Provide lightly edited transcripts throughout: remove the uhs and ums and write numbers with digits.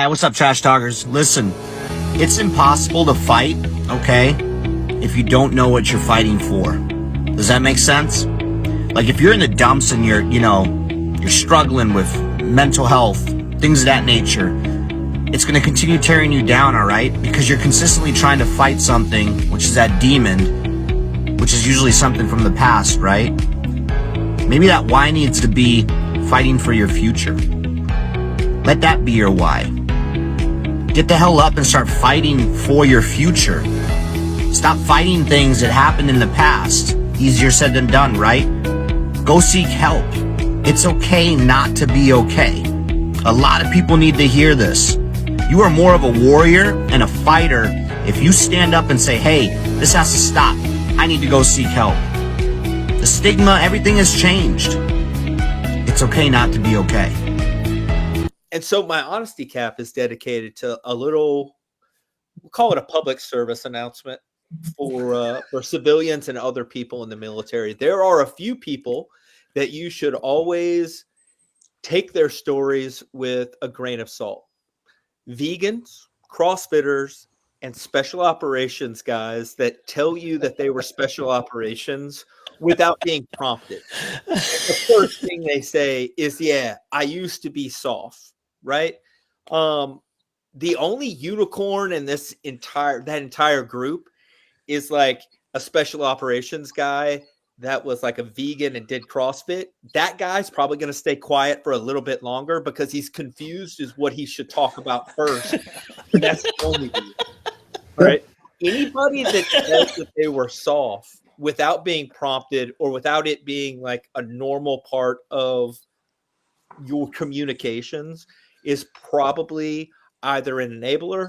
what's up, Trash Talkers? Listen, it's impossible to fight, okay, if you don't know what you're fighting for. Does that make sense? Like, if you're in the dumps and you're struggling with mental health, things of that nature, it's going to continue tearing you down, all right? Because you're consistently trying to fight something, which is that demon, which is usually something from the past, right? Maybe that why needs to be fighting for your future. Let that be your why. Get the hell up and start fighting for your future. Stop fighting things that happened in the past. Easier said than done, right? Go seek help. It's okay not to be okay. A lot of people need to hear this. You are more of a warrior and a fighter if you stand up and say, hey, this has to stop. I need to go seek help. The stigma, everything has changed. It's okay not to be okay. And so my honesty cap is dedicated to a little, we'll call it a public service announcement for civilians and other people in the military. There are a few people that you should always take their stories with a grain of salt. Vegans, CrossFitters, and special operations guys that tell you that they were special operations without being prompted. The first thing they say is, yeah, I used to be soft, right? The only unicorn in that entire group is like a special operations guy that was like a vegan and did CrossFit. That guy's probably going to stay quiet for a little bit longer because he's confused as what he should talk about first. And that's the only reason. Right? Anybody that says that they were soft without being prompted or without it being like a normal part of your communications is probably either an enabler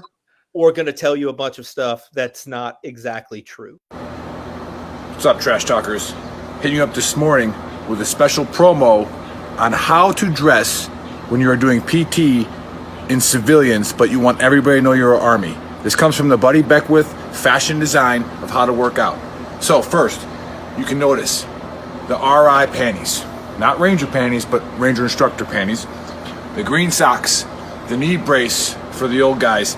or going to tell you a bunch of stuff that's not exactly true. What's up, Trash Talkers? Hitting you up this morning with a special promo on how to dress when you are doing PT in civilians, but you want everybody to know you're an Army. This comes from the Buddy Beckwith fashion design of how to work out. So first, you can notice the RI panties, not Ranger panties, but Ranger instructor panties, the green socks, the knee brace for the old guys.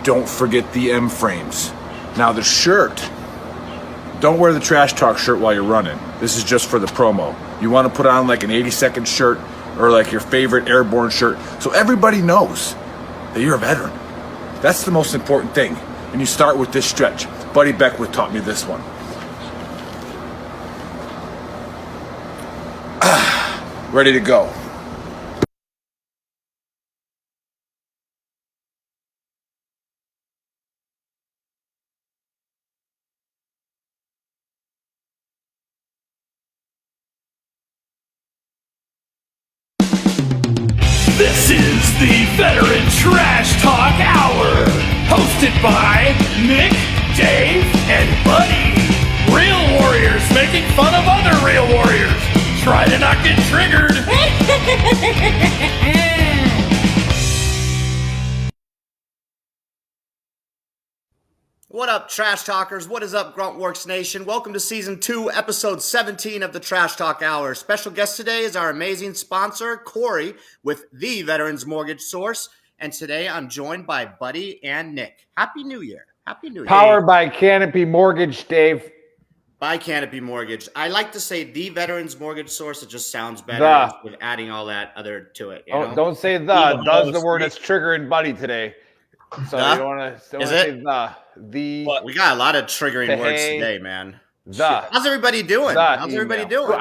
Don't forget the M frames. Now the shirt, don't wear the Trash Talk shirt while you're running. This is just for the promo. You want to put on like an 80-second shirt or like your favorite airborne shirt so everybody knows that you're a veteran. That's the most important thing. And you start with this stretch. Buddy Beckwith taught me this one. Ready to go. This is the Veteran Trash Talk Hour, hosted by Nick, Dave, and Buddy. Real warriors making fun of other real warriors. Try to not get triggered. What up, Trash Talkers? What is up, Gruntworks Nation? Welcome to Season 2, Episode 17 of the Trash Talk Hour. Special guest today is our amazing sponsor, Corey, with the Veterans Mortgage Source. And today I'm joined by Buddy and Nick. Happy New Year. Happy New Year. Powered by Canopy Mortgage, Dave. By Canopy Mortgage. I like to say the Veterans Mortgage Source. It just sounds better with adding all that other to it. You know? Don't say the. Does the word that's triggering Buddy today. So you don't want to say the. We got a lot of triggering words today, man. How's everybody doing? How's everybody doing?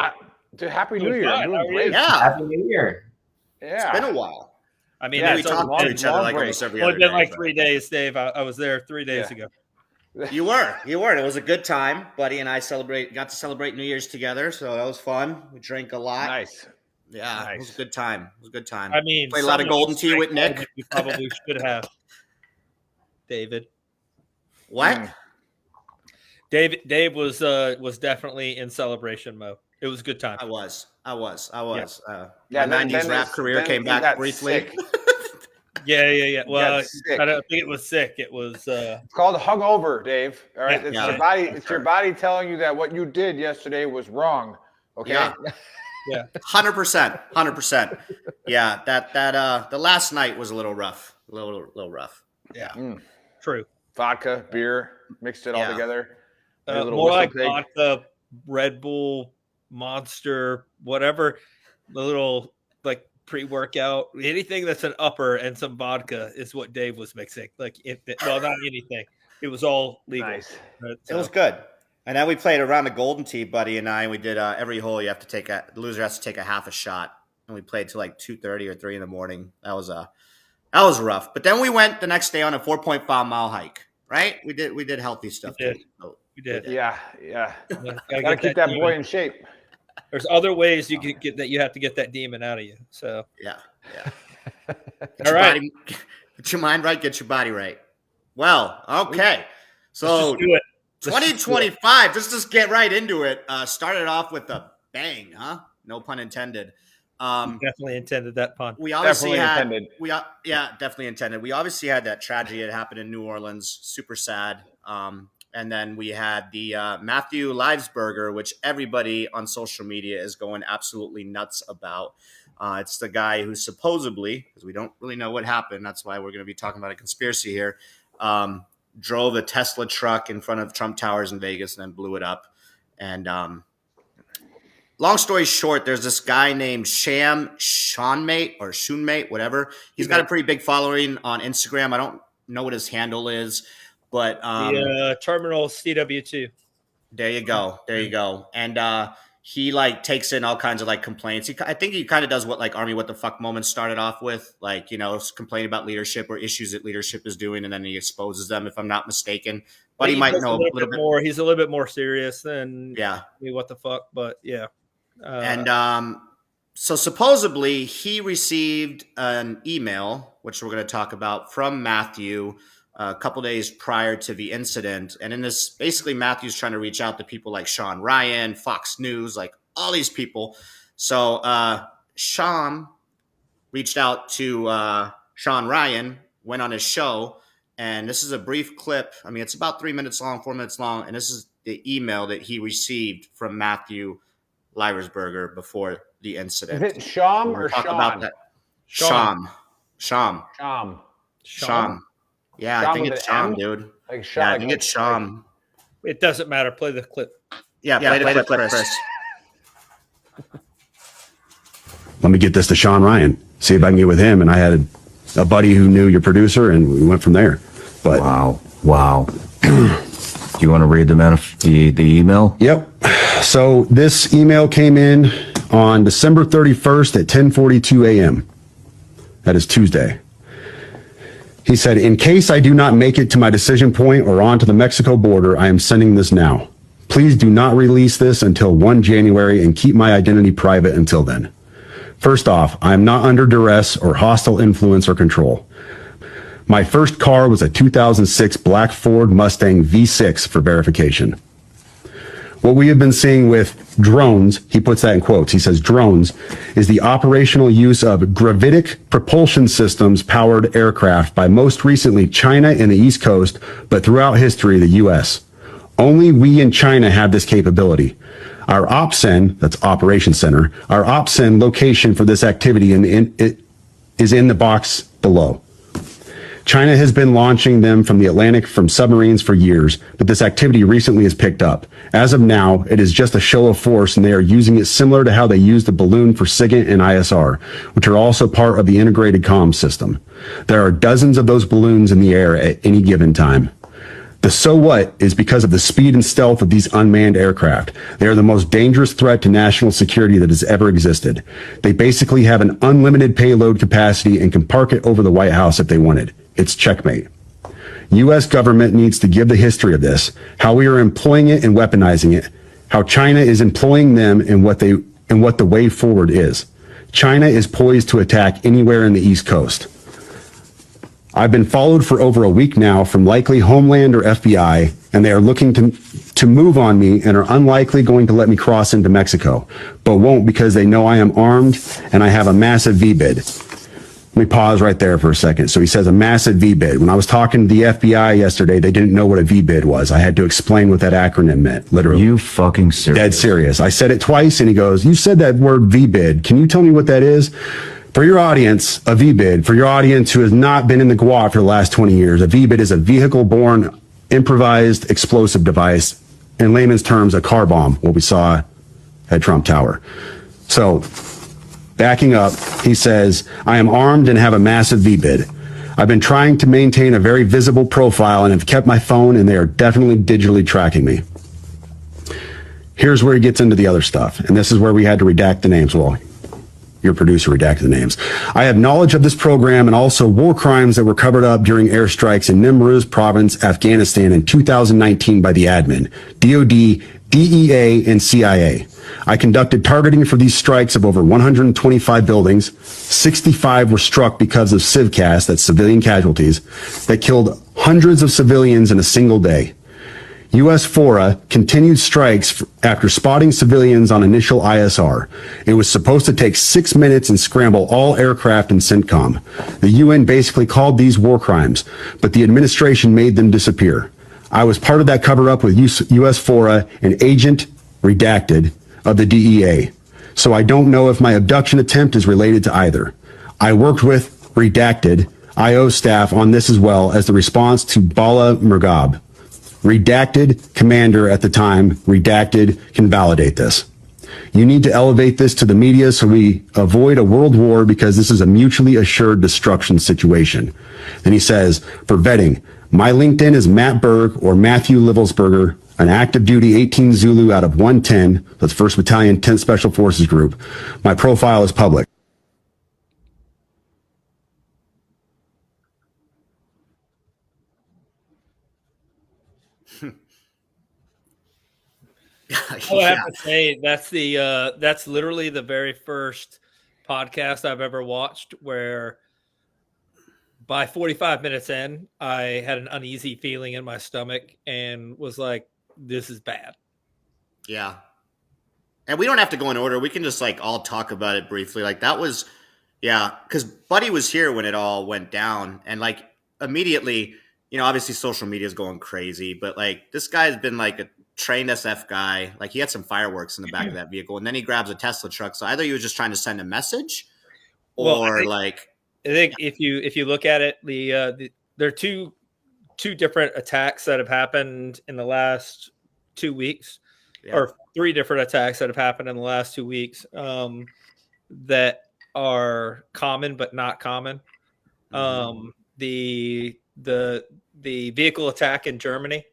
Happy New Year. I'm doing great. Yeah. Happy New Year. Yeah. It's been a while. I mean, we talked to each other like almost every other day. It's been like 3 days, Dave. I was there 3 days ago. You were. It was a good time. Buddy and I got to celebrate New Year's together, so that was fun. We drank a lot. Nice. Yeah, nice. It was a good time. I mean, played a lot of Golden Tee with Nick. You probably should have, David. What? Dave was definitely in celebration mode. It was a good time. I was. Yeah. My 90s rap career came back briefly. Yeah. Well, I don't think it was sick. It was. It's called hungover, Dave. All right, Yeah. Your body. It's your body telling you that what you did yesterday was wrong. Okay. Yeah. 100%. Yeah. That the last night was a little rough. A little rough. Yeah, true. Vodka, beer, mixed it all together. More like vodka, Red Bull, Monster, whatever. The little like pre-workout, anything that's an upper and some vodka is what Dave was mixing. Like, not anything. It was all legal. Nice. It was good. And then we played around the Golden Tee, Buddy and I. And we did every hole. You have to take the loser has to take a half a shot, and we played till like 2:30 or 3 in the morning. That was rough. But then we went the next day on a 4.5-mile hike. Right? We did healthy stuff. We did. Yeah. Gotta keep that boy in shape. There's other ways you can get that. You have to get that demon out of you. So yeah. All right. Get your mind right. Get your body right. Well, okay. So 2025. Let's just get right into it. Started off with a bang, huh? No pun intended. Definitely intended that pun. We obviously definitely intended. We obviously had that tragedy that happened in New Orleans. Super sad. And then we had the Matthew Livesberger, which everybody on social media is going absolutely nuts about. It's the guy who supposedly, because we don't really know what happened, that's why we're going to be talking about a conspiracy here, drove a Tesla truck in front of Trump Towers in Vegas and then blew it up. And long story short, there's this guy named Shoonmate, whatever. He's got a pretty big following on Instagram. I don't know what his handle is. But the terminal CW2. There you go. And he like takes in all kinds of like complaints. I think he kind of does what like Army What the Fuck moments started off with, like, complaining about leadership or issues that leadership is doing, and then he exposes them, if I'm not mistaken. But he might know a little bit more. He's a little bit more serious than What the Fuck. But yeah. So supposedly he received an email, which we're going to talk about, from Matthew a couple days prior to the incident. And in this, basically Matthew's trying to reach out to people like Sean Ryan, Fox News, like all these people. So Sean reached out to Sean Ryan, went on his show, and this is a brief clip. I mean, it's about 3 minutes long, 4 minutes long, and this is the email that he received from Matthew Livesberger before the incident. Is it Sham or Sean? About that. Sham. Yeah, Sham, I think it's Sham, dude. Like Sham. Yeah, I think it's Sham. It doesn't matter. Play the clip. Yeah, play the clip, Chris. Let me get this to Sean Ryan, see if I can get with him. And I had a buddy who knew your producer, and we went from there. But Wow. Do you want to read the email? Yep. So this email came in on December 31st at 10:42 a.m. That is Tuesday. He said, "In case I do not make it to my decision point or onto the Mexico border, I am sending this now. Please do not release this until 1 January and keep my identity private until then. First off, I am not under duress or hostile influence or control. My first car was a 2006 black Ford Mustang V6 for verification. What we have been seeing with drones," he puts that in quotes, he says drones, "is the operational use of gravitic propulsion systems powered aircraft by most recently China and the East Coast, but throughout history, the U.S. Only we in China have this capability. Our OPSEN, that's Operation Center, our OPSEN location for this activity is in the box below. China has been launching them from the Atlantic from submarines for years, but this activity recently has picked up. As of now, it is just a show of force, and they are using it similar to how they use the balloon for SIGINT and ISR, which are also part of the integrated comm system. There are dozens of those balloons in the air at any given time. The so what is because of the speed and stealth of these unmanned aircraft. They are the most dangerous threat to national security that has ever existed. They basically have an unlimited payload capacity and can park it over the White House if they wanted. It's checkmate. U.S. government needs to give the history of this, how we are employing it and weaponizing it, how China is employing them and what the way forward is. China is poised to attack anywhere in the East Coast. I've been followed for over a week now from likely Homeland or FBI, and they are looking to move on me and are unlikely going to let me cross into Mexico, but won't because they know I am armed and I have a massive V-bid." Let me pause right there for a second. So he says a massive V-bid. When I was talking to the FBI yesterday, they didn't know what a V-bid was. I had to explain what that acronym meant, literally. You fucking serious? Dead serious. I said it twice, and he goes, "You said that word V-bid. Can you tell me what that is?" For your audience, a VBID, for your audience who has not been in the GWA for the last 20 years, a VBID is a vehicle-borne improvised explosive device. In layman's terms, a car bomb, what we saw at Trump Tower. So, backing up, he says, I am armed and have a massive VBID. I've been trying to maintain a very visible profile and have kept my phone, and they are definitely digitally tracking me. Here's where he gets into the other stuff, and this is where we had to redact the names. Well, your producer redacted the names. I have knowledge of this program and also war crimes that were covered up during airstrikes in Nimruz province, Afghanistan in 2019 by the admin, DOD, DEA, and CIA. I conducted targeting for these strikes of over 125 buildings. 65 were struck because of civcas, that's civilian casualties, that killed hundreds of civilians in a single day. U.S. FORA continued strikes after spotting civilians on initial ISR. It was supposed to take 6 minutes and scramble all aircraft and CENTCOM. The UN basically called these war crimes, but the administration made them disappear. I was part of that cover-up with U.S. FORA, an agent, redacted, of the DEA. So I don't know if my abduction attempt is related to either. I worked with, redacted, IO staff on this as well as the response to Bala Murghab. Redacted commander at the time, redacted can validate this. You need to elevate this to the media so we avoid a world war because this is a mutually assured destruction situation. Then he says, for vetting, my LinkedIn is Matt Berg or Matthew Livelsberger, an active duty 18 Zulu out of 110, that's 1st Battalion 10th Special Forces Group. My profile is public. I have to say that's literally the very first podcast I've ever watched where by 45 minutes in, I had an uneasy feeling in my stomach and was like, this is bad. Yeah. And we don't have to go in order. We can just like all talk about it briefly. Like that was, yeah, because Buddy was here when it all went down. And like immediately, you know, obviously social media is going crazy, but like this guy's been like a trained SF guy. Like he had some fireworks in the back of that vehicle and then he grabs a Tesla truck. So either he was just trying to send a message or I think if you look at it, there are two different attacks that have happened in the last 2 weeks, or 3 different attacks that have happened in the last 2 weeks that are common but not common. The vehicle attack in Germany,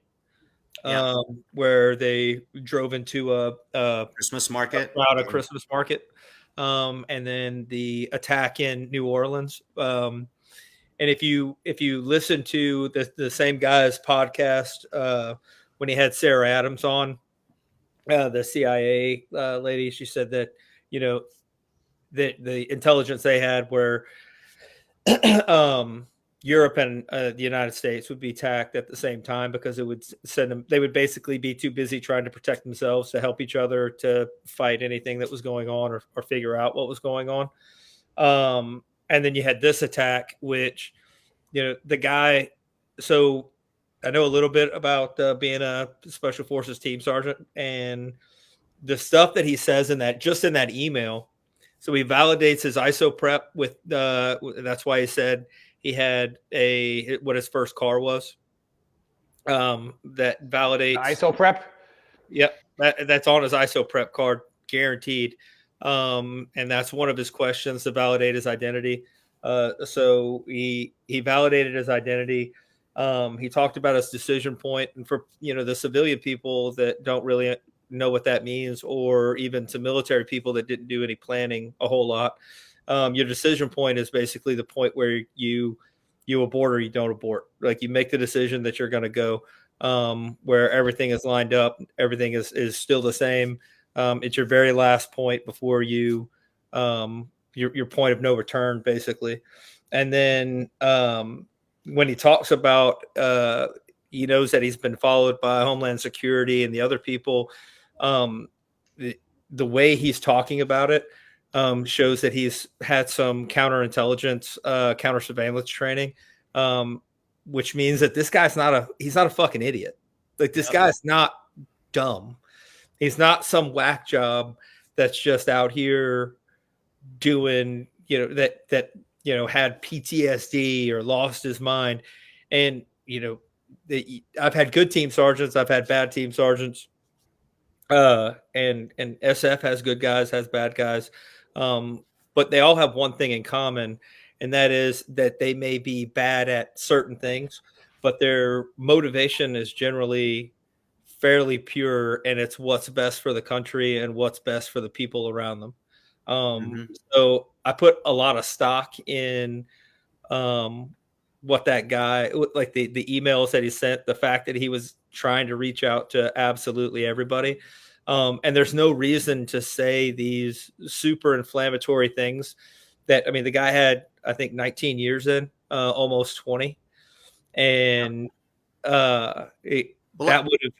where they drove into a Christmas market, a Christmas market. And then the attack in New Orleans. And if you listen to the same guy's podcast when he had Sarah Adams on, the CIA lady, she said that, you know, that the intelligence they had where Europe and the United States would be attacked at the same time because it would send them. They would basically be too busy trying to protect themselves to help each other to fight anything that was going on or figure out what was going on. And then you had this attack, which, you know, the guy. So I know a little bit about being a Special Forces team sergeant and the stuff that he says in that email. So he validates his ISO prep with that's why he said he had what his first car was. That validates ISO prep. Yep, that's on his ISO prep card, guaranteed. And that's one of his questions to validate his identity. So he validated his identity. He talked about his decision point, and for the civilian people that don't really know what that means, or even to military people that didn't do any planning a whole lot. Your decision point is basically the point where you abort or you don't abort. Like you make the decision that you're going to go, where everything is lined up, everything is still the same. It's your very last point before you, your point of no return, basically. And then when he talks about, he knows that he's been followed by Homeland Security and the other people. The way he's talking about it shows that he's had some counterintelligence, counter surveillance training, which means that this guy's he's not a fucking idiot. Like this guy's not dumb. He's not some whack job that's just out here doing, that had PTSD or lost his mind. And, I've had good team sergeants. I've had bad team sergeants. And SF has good guys, has bad guys. But they all have one thing in common, and that is that they may be bad at certain things, but their motivation is generally fairly pure, and it's what's best for the country and what's best for the people around them. So I put a lot of stock in what that guy, like the emails that he sent, the fact that he was trying to reach out to absolutely everybody. And there's no reason to say these super inflammatory things that, I mean, the guy had, I think, 19 years in, almost 20. And that would have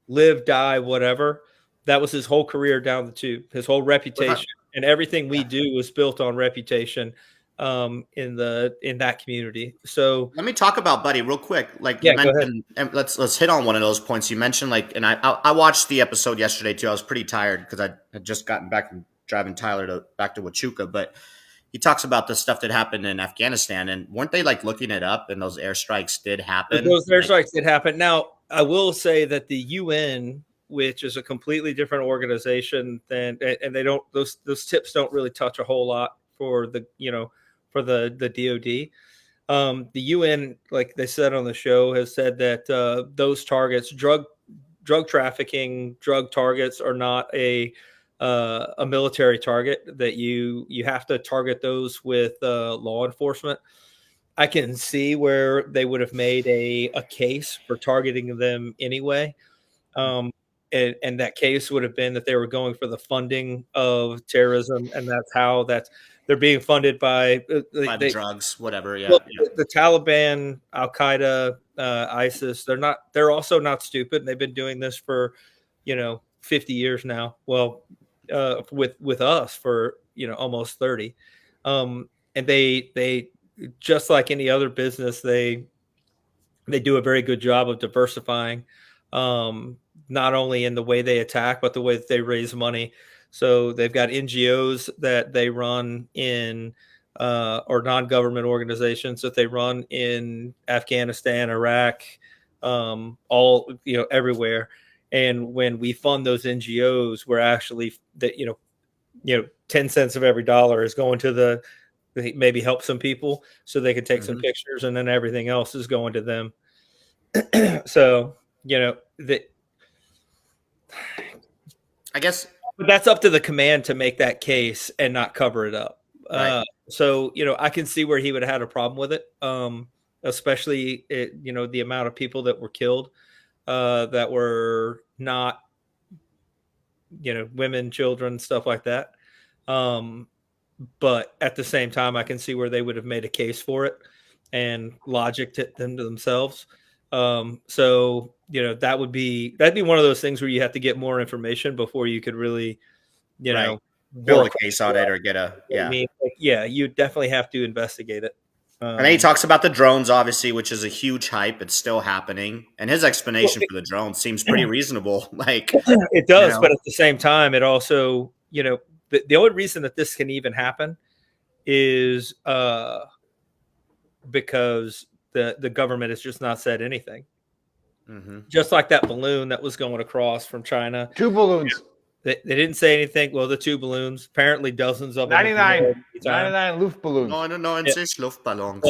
live, die, whatever. That was his whole career down the tube, his whole reputation, and everything we do was built on reputation in that community. So let me talk about Buddy real quick. Like you mentioned, and let's hit on one of those points you mentioned. Like, and I watched the episode yesterday too. I was pretty tired because I had just gotten back from driving Tyler back to Huachuca, but he talks about the stuff that happened in Afghanistan, and weren't they like looking it up? And those airstrikes did happen. Those airstrikes did happen. Now, I will say that the UN, which is a completely different organization and they don't, those tips don't really touch a whole lot for the DoD. The UN, like they said on the show, has said that those targets, drug trafficking, drug targets, are not a military target. That you have to target those with law enforcement. I can see where they would have made a case for targeting them anyway. And that case would have been that they were going for the funding of terrorism, and they're being funded by the drugs, whatever. Yeah, well, the Taliban, Al Qaeda, ISIS. They're also not stupid. They've been doing this for 50 years now. Well, with us for almost 30. And they just like any other business, they do a very good job of diversifying, not only in the way they attack, but the way that they raise money. So they've got NGOs that they run in, or non-government organizations that they run in Afghanistan, Iraq, all everywhere. And when we fund those NGOs, we're actually 10 cents of every dollar is going to maybe help some people so they can take some pictures, and then everything else is going to them. So, I guess but that's up to the command to make that case and not cover it up. Right. So, I can see where he would have had a problem with it, especially, the amount of people that were killed that were not, women, children, stuff like that. But at the same time, I can see where they would have made a case for it and logicked them to themselves. So, that'd be one of those things where you have to get more information before you could really, build a case on it or get a, I mean, you definitely have to investigate it. And then he talks about the drones, obviously, which is a huge hype. It's still happening. And his explanation for the drones seems pretty reasonable. Like it does, but at the same time, it also, the only reason that this can even happen is because the government has just not said anything. Just like that balloon that was going across from China. 2 balloons. They didn't say anything. Well, the 2 balloons, apparently dozens of 99 Luftballons. No, it's Luftballons.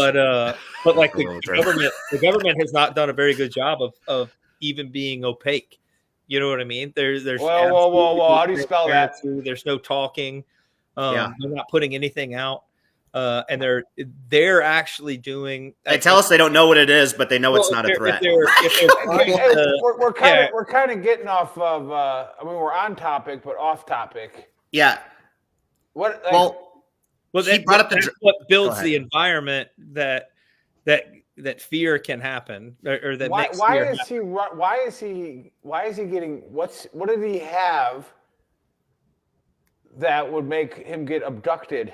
But like the government has not done a very good job of even being opaque. You know what I mean? There's whoa. How do you spell that? There's no talking. They're not putting anything out. And they're actually doing. They tell us they don't know what it is, but they know it's not a threat. We're kind of getting off of. We're on topic, but off topic. Yeah. What? He brought up that's what builds the environment that fear can happen, or that makes fear happen. Why is he getting? What did he have that would make him get abducted?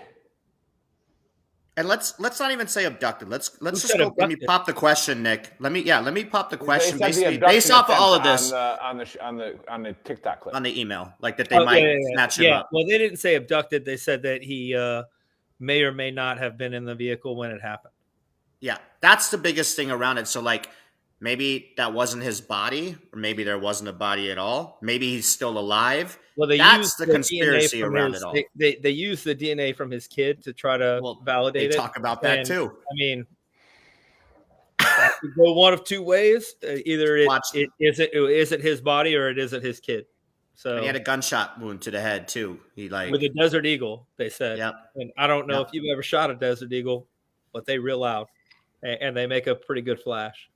And let's not even say abducted. Let's just go. Let me pop the question, Nick. Let me pop the question. Basically, based off of all of this on the TikTok clip, on the email, like that they might snatch him up. Well, they didn't say abducted. They said that he may or may not have been in the vehicle when it happened. Yeah, that's the biggest thing around it. So like maybe that wasn't his body, or maybe there wasn't a body at all. Maybe he's still alive. Well, they That's used the the conspiracy DNA from around his, it all. they used the DNA from his kid to try to Well, validate they it. talk about that And, too. I mean, that could go one of two ways. Either it isn't his body or it isn't his kid. So And he had a gunshot wound to the head too. He like with a Desert Eagle, they said. Yep. And I don't know Yep. if you've ever shot a Desert Eagle, but they real loud and they make a pretty good flash.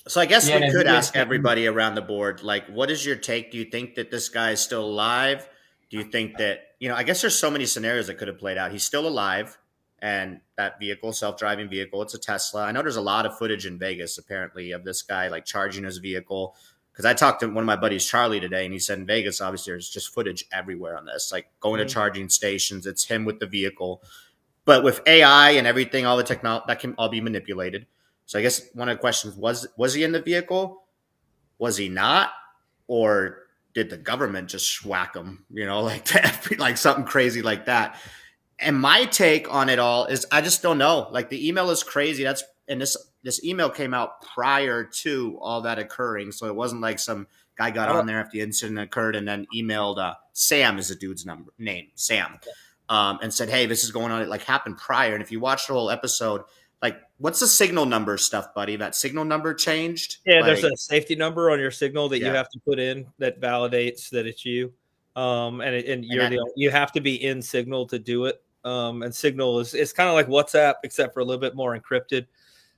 So I guess Yeah, we and could he ask was- everybody around the board, like, what is your take? Do you think that this guy is still alive? Do you think that, I guess there's so many scenarios that could have played out. He's still alive, and that vehicle, self-driving vehicle, it's a Tesla. I know there's a lot of footage in Vegas, apparently, of this guy, like, charging his vehicle. Because I talked to one of my buddies, Charlie, today, and he said in Vegas, obviously, there's just footage everywhere on this, like going to charging stations. It's him with the vehicle. But with AI and everything, all the technology, that can all be manipulated. So I guess one of the questions was he in the vehicle? Was he not? Or did the government just whack him, like something crazy like that? And my take on it all is I just don't know. Like the email is crazy. This email came out prior to all that occurring. So it wasn't like some guy got on there after the incident occurred and then emailed Sam is the dude's name, Sam, and said, hey, this is going on. It like happened prior. And if you watch the whole episode, like, what's the signal number stuff, buddy? That signal number changed? Yeah, like, there's a safety number on your signal that you have to put in that validates that it's you. You have to be in Signal to do it. And Signal is kind of like WhatsApp, except for a little bit more encrypted.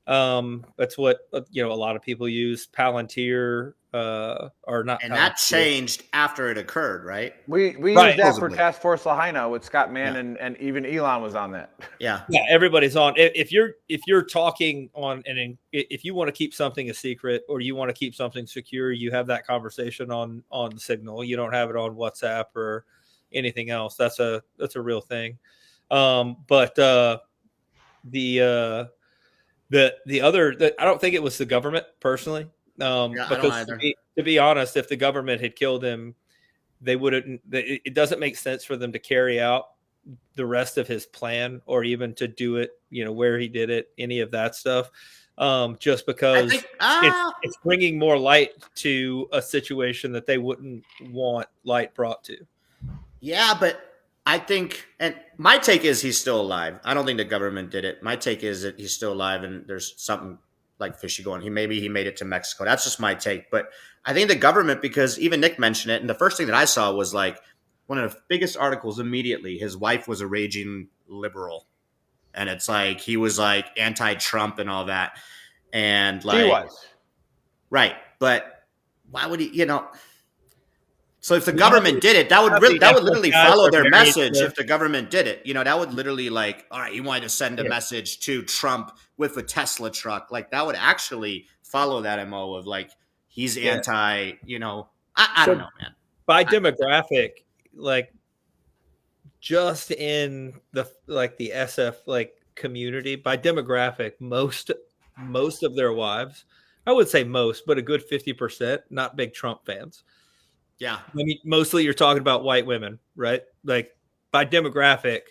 That's what a lot of people use. Palantir or not. And Palantir. that changed after it occurred, right? We used that for Task Force Lahaina with Scott Mann and even Elon was on that. Yeah, everybody's on. If you're talking on if you want to keep something a secret or you want to keep something secure, you have that conversation on Signal. You don't have it on WhatsApp or anything else. That's a real thing. But the other, I don't think it was the government personally. Because to be honest, if the government had killed him, they wouldn't. It doesn't make sense for them to carry out the rest of his plan or even to do it, where he did it, any of that stuff. Just because it's bringing more light to a situation that they wouldn't want light brought to. Yeah, but I think, and my take is he's still alive. I don't think the government did it. My take is that he's still alive and there's something like fishy going. He made it to Mexico. That's just my take. But I think the government, because even Nick mentioned it, and the first thing that I saw was like one of the biggest articles immediately. His wife was a raging liberal. And it's like he was like anti-Trump and all that. And like he was. Right. But why would he, So if the government did it, that would literally follow their message. If the government did it, that would literally like, all right, you wanted to send a message to Trump with a Tesla truck. Like that would actually follow that MO of like, he's anti, I don't know, man. By demographic, like just in the SF community, by demographic, most of their wives, I would say most, but a good 50%, not big Trump fans. Yeah. I mean, mostly you're talking about white women, right? Like by demographic,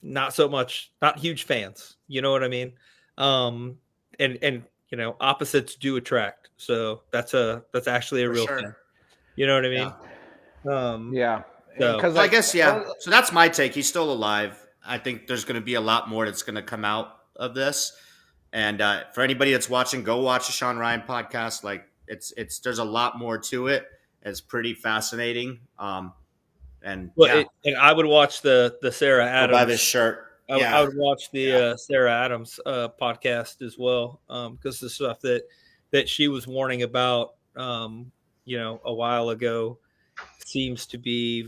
not so much, not huge fans. You know what I mean? And opposites do attract. So that's actually a real thing. You know what I mean? Yeah. So I guess, So that's my take. He's still alive. I think there's going to be a lot more that's going to come out of this. And for anybody that's watching, go watch the Sean Ryan podcast. Like there's a lot more to it. It's pretty fascinating. And I would watch the Sarah Adams. Buy this shirt. I would watch the Sarah Adams podcast as well, because the stuff that she was warning about, a while ago, seems to be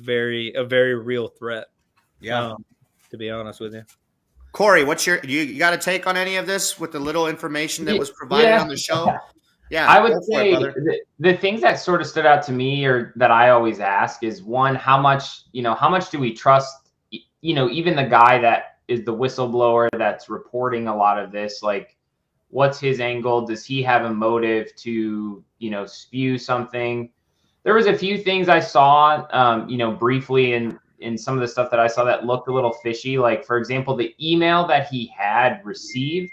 a very real threat. Yeah, to be honest with you. Corey, you got a take on any of this with the little information that was provided on the show? Yeah, I would say the things that sort of stood out to me, or that I always ask, is one, how much do we trust, even the guy that is the whistleblower that's reporting a lot of this, like what's his angle? Does he have a motive to, spew something? There was a few things I saw, briefly in in some of the stuff that I saw that looked a little fishy. Like, for example, the email that he had received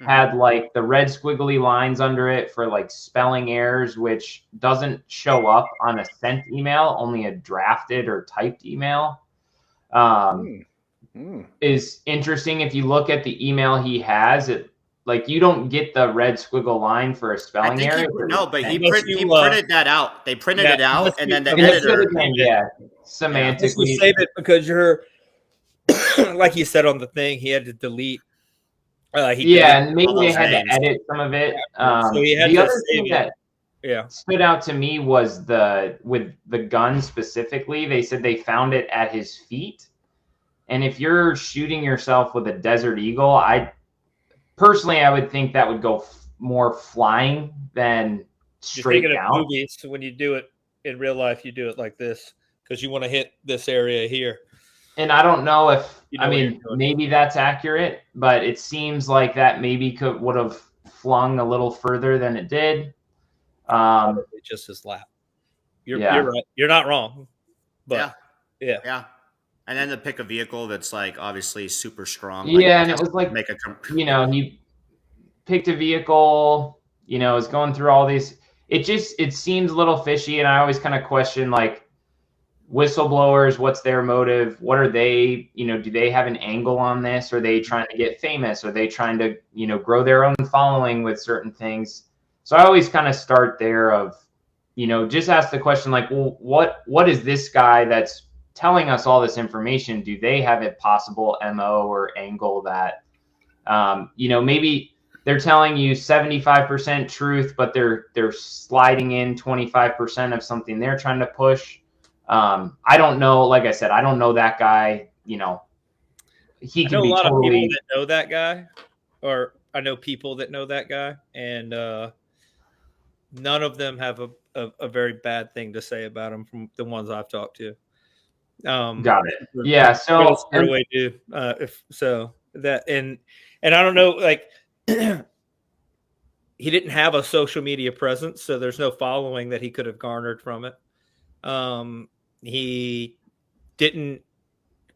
had like the red squiggly lines under it for like spelling errors, which doesn't show up on a sent email, only a drafted or typed email. Is interesting. If you look at the email he has, it like you don't get the red squiggle line for a spelling error. He printed that out. They printed it out, and then the editor. Semantically, save it because you're like you said on the thing. He had to delete. And maybe they had to edit some of it. So he had the to other thing save that stood out to me was with the gun specifically. They said they found it at his feet. And if you're shooting yourself with a Desert Eagle, I would think that would go more flying than straight down. Movies, so when you do it in real life, you do it like this because you want to hit this area here. And I don't know if maybe that's accurate, but it seems like that maybe would have flung a little further than it did. Just his lap. You're right. You're not wrong. But yeah. And then to pick a vehicle that's like obviously super strong. And it was like he picked a vehicle, is going through all these. It seems a little fishy, and I always kind of question like whistleblowers, what's their motive? What are they, do they have an angle on this? Are they trying to get famous? Are they trying to, grow their own following with certain things? So I always kind of start there of, just ask the question like, well, what is this guy that's telling us all this information? Do they have a possible MO or angle that, maybe they're telling you 75% truth, but they're sliding in 25% of something they're trying to push. I don't know. Like I said, I don't know that guy. He can be totally. A lot of people that know that guy, or I know people that know that guy, and none of them have a very bad thing to say about him from the ones I've talked to. Got it. Yeah. So really do. If so, that and I don't know. Like he didn't have a social media presence, so there's no following that he could have garnered from it. He didn't.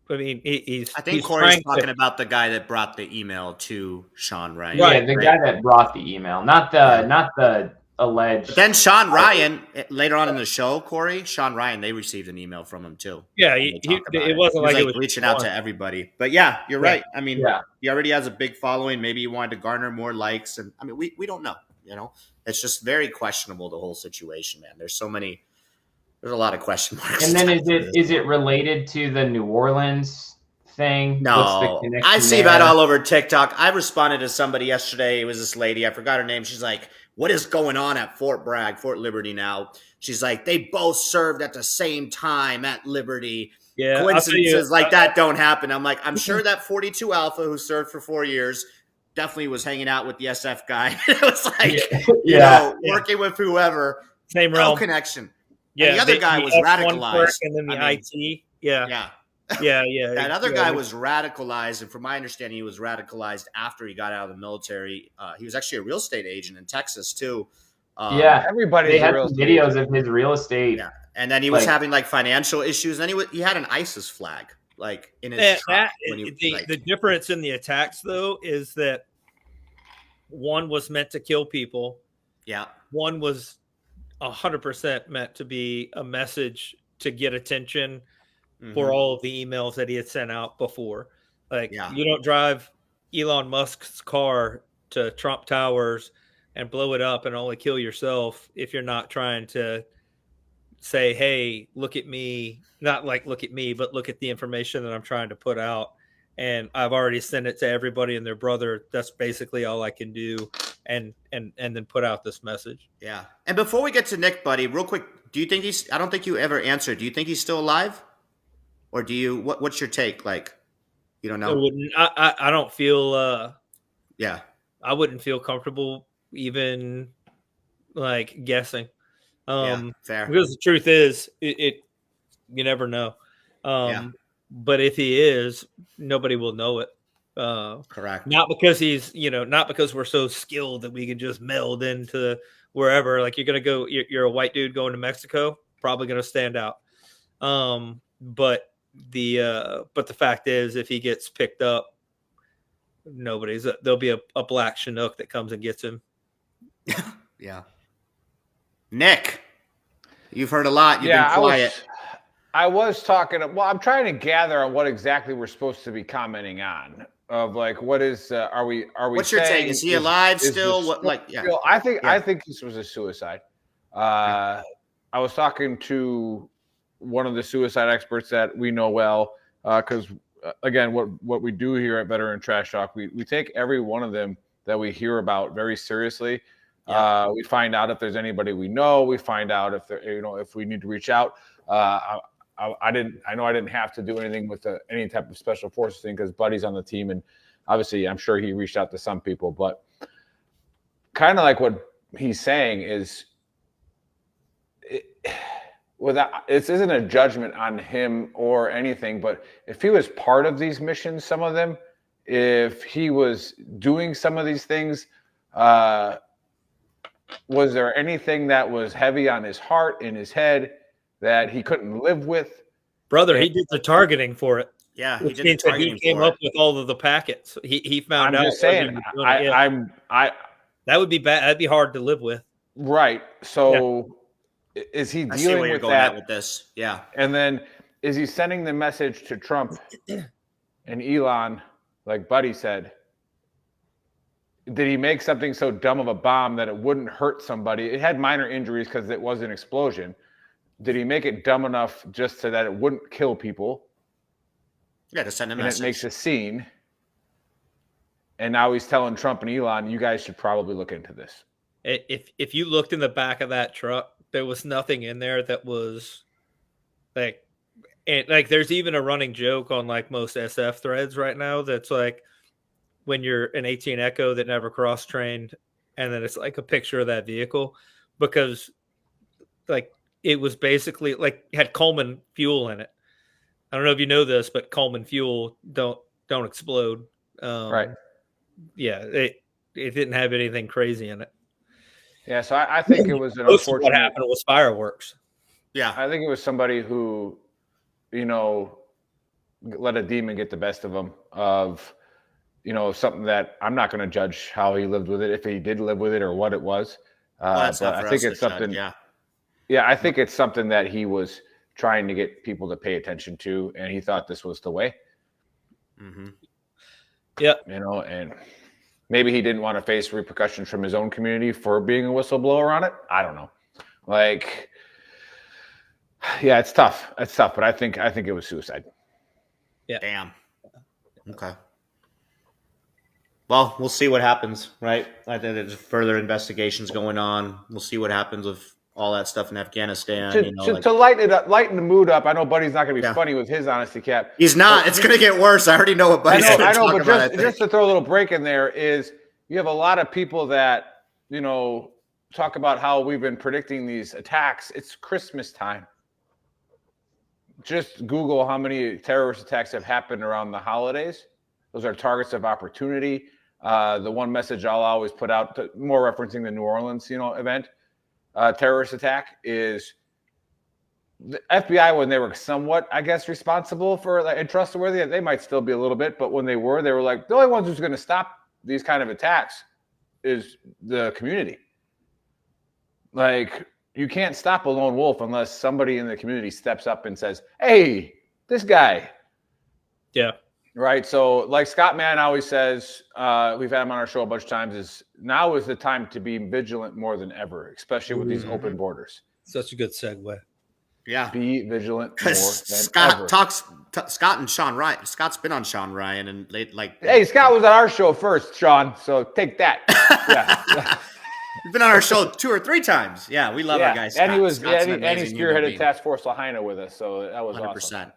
I mean, I think Corey's talking about the guy that brought the email to Sean Ryan. Right, the guy that brought the email, not the alleged. But then Sean Ryan, later on in the show, Corey, Sean Ryan, they received an email from him too. Yeah, it wasn't like it was reaching out to everybody. But yeah, you're right. I mean, he already has a big following. Maybe he wanted to garner more likes, and I mean, we don't know. It's just very questionable, the whole situation, man. There's a lot of question marks. And then is it related to the New Orleans thing? No, I see that all over TikTok. I responded to somebody yesterday. It was this lady. I forgot her name. She's like, what is going on at Fort Liberty now? She's like, they both served at the same time at Liberty. Yeah, coincidences like that don't happen. I'm like, I'm sure that 42 Alpha who served for 4 years definitely was hanging out with the SF guy. It was like, working with whoever. Same realm. No connection. Yeah, and the other guy was radicalized. And then the IT. Yeah. That other guy was radicalized, and from my understanding, he was radicalized after he got out of the military. He was actually a real estate agent in Texas too. Everybody had videos of his real estate. Yeah, and then he was having like financial issues, and he had an ISIS flag like in his truck. The difference in the attacks though is that one was meant to kill people. Yeah, one was 100% meant to be a message to get attention for all of the emails that he had sent out before. Like, you don't drive Elon Musk's car to Trump Towers and blow it up and only kill yourself if you're not trying to say, hey, look at me. Not like look at me, but look at the information that I'm trying to put out. And I've already sent it to everybody and their brother. That's basically all I can do. And then put out this message. Yeah. And before we get to Nick, buddy, real quick, do you think I don't think you ever answered. Do you think he's still alive? Or do you, what's your take? Like, you don't know? I don't feel, I wouldn't feel comfortable even like guessing. Fair. Because the truth is you never know. But if he is, nobody will know it. Correct. Not because he's, not because we're so skilled that we can just meld into wherever. Like you're a white dude going to Mexico, probably going to stand out. But but the fact is, if he gets picked up, there'll be a black Chinook that comes and gets him. Yeah. Nick, you've heard a lot. You've been quiet. I was talking. Well, I'm trying to gather on what exactly we're supposed to be commenting on. Of like, what is? Are we? What's your take? Is he alive still? What? Like, yeah. I think this was a suicide. I was talking to one of the suicide experts that we know well, because again, what we do here at Veteran Trash Talk, we take every one of them that we hear about very seriously. Yeah. We find out if there's anybody we know. We find out if if we need to reach out. I know I didn't have to do anything with any type of special forces thing because Buddy's on the team, and obviously I'm sure he reached out to some people. But kind of like what he's saying is, this isn't a judgment on him or anything, but if he was part of these missions, some of them, if he was doing some of these things, was there anything that was heavy on his heart, in his head, that he couldn't live with? Brother, he did the targeting for it. Yeah, he did the targeting. He came up with all of the packets. He found out. I'm just saying. That would be bad. That'd be hard to live with. Right. So, is he dealing with that? With this? Yeah. And then, is he sending the message to Trump and Elon, like Buddy said? Did he make something so dumb of a bomb that it wouldn't hurt somebody? It had minor injuries because it was an explosion. Did he make it dumb enough just so that it wouldn't kill people? Yeah, to send a message. And it makes a scene. And now he's telling Trump and Elon, you guys should probably look into this. If you looked in the back of that truck, there was nothing in there that was like, and like there's even a running joke on like most SF threads right now that's like, when you're an 18 Echo that never cross-trained, and then it's like a picture of that vehicle, because like it was basically like had Coleman fuel in it. I don't know if you know this, but Coleman fuel don't explode. Right. Yeah, it didn't have anything crazy in it. Yeah, so I think it was an unfortunate. What happened was fireworks. Yeah, I think it was somebody who, let a demon get the best of him. Something that I'm not going to judge how he lived with it, if he did live with it or what it was. But I think it's something. Yeah, I think it's something that he was trying to get people to pay attention to, and he thought this was the way. Mm-hmm. Yeah, and maybe he didn't want to face repercussions from his own community for being a whistleblower on it. I don't know. Like, yeah, it's tough. It's tough, but I think it was suicide. Yeah. Damn. Okay. Well, we'll see what happens, right? I think there's further investigations going on. We'll see what happens with all that stuff in Afghanistan. To lighten the mood up. I know Buddy's not going to be funny with his honesty cap. He's not. It's going to get worse. I already know what Buddy's going to talk about. I know, but just to throw a little break in there is you have a lot of people that, talk about how we've been predicting these attacks. It's Christmas time. Just Google how many terrorist attacks have happened around the holidays. Those are targets of opportunity. The one message I'll always put out, more referencing the New Orleans, event, terrorist attack, is the FBI, when they were somewhat, I guess, responsible for and trustworthy. They might still be a little bit, but when they were like, the only ones who's going to stop these kind of attacks is the community. Like, you can't stop a lone wolf unless somebody in the community steps up and says, hey, this guy. Yeah. Right. So like Scott Mann always says, we've had him on our show a bunch of times, is now is the time to be vigilant more than ever, especially with these open borders. Such a good segue. Yeah. Be vigilant more than Scott ever. Scott and Sean Ryan. Scott's been on Sean Ryan and they like. Hey, Scott was on our show first, Sean. So take that. Yeah. He's been on our show 2 or 3 times. Yeah. We love our guy. Scott. And he was, he spearheaded Task Force Lahaina with us. So that was 100%. Awesome.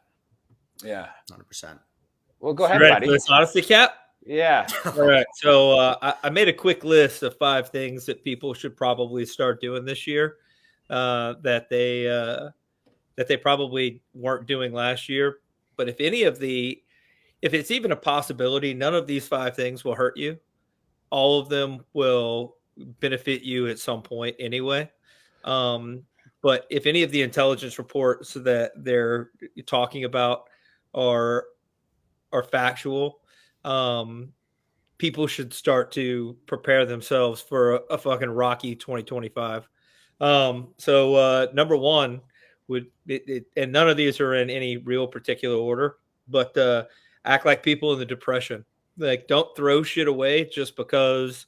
Yeah. 100%. Well, go ahead, buddy. This honesty cap? Yeah. All right. So I made a quick list of 5 things that people should probably start doing this year that they probably weren't doing last year. But if it's even a possibility, none of these 5 things will hurt you. All of them will benefit you at some point anyway. But if any of the intelligence reports that they're talking about are factual, people should start to prepare themselves for a fucking rocky 2025. So number one would and none of these are in any real particular order, but act like people in the Depression. Like, don't throw shit away just because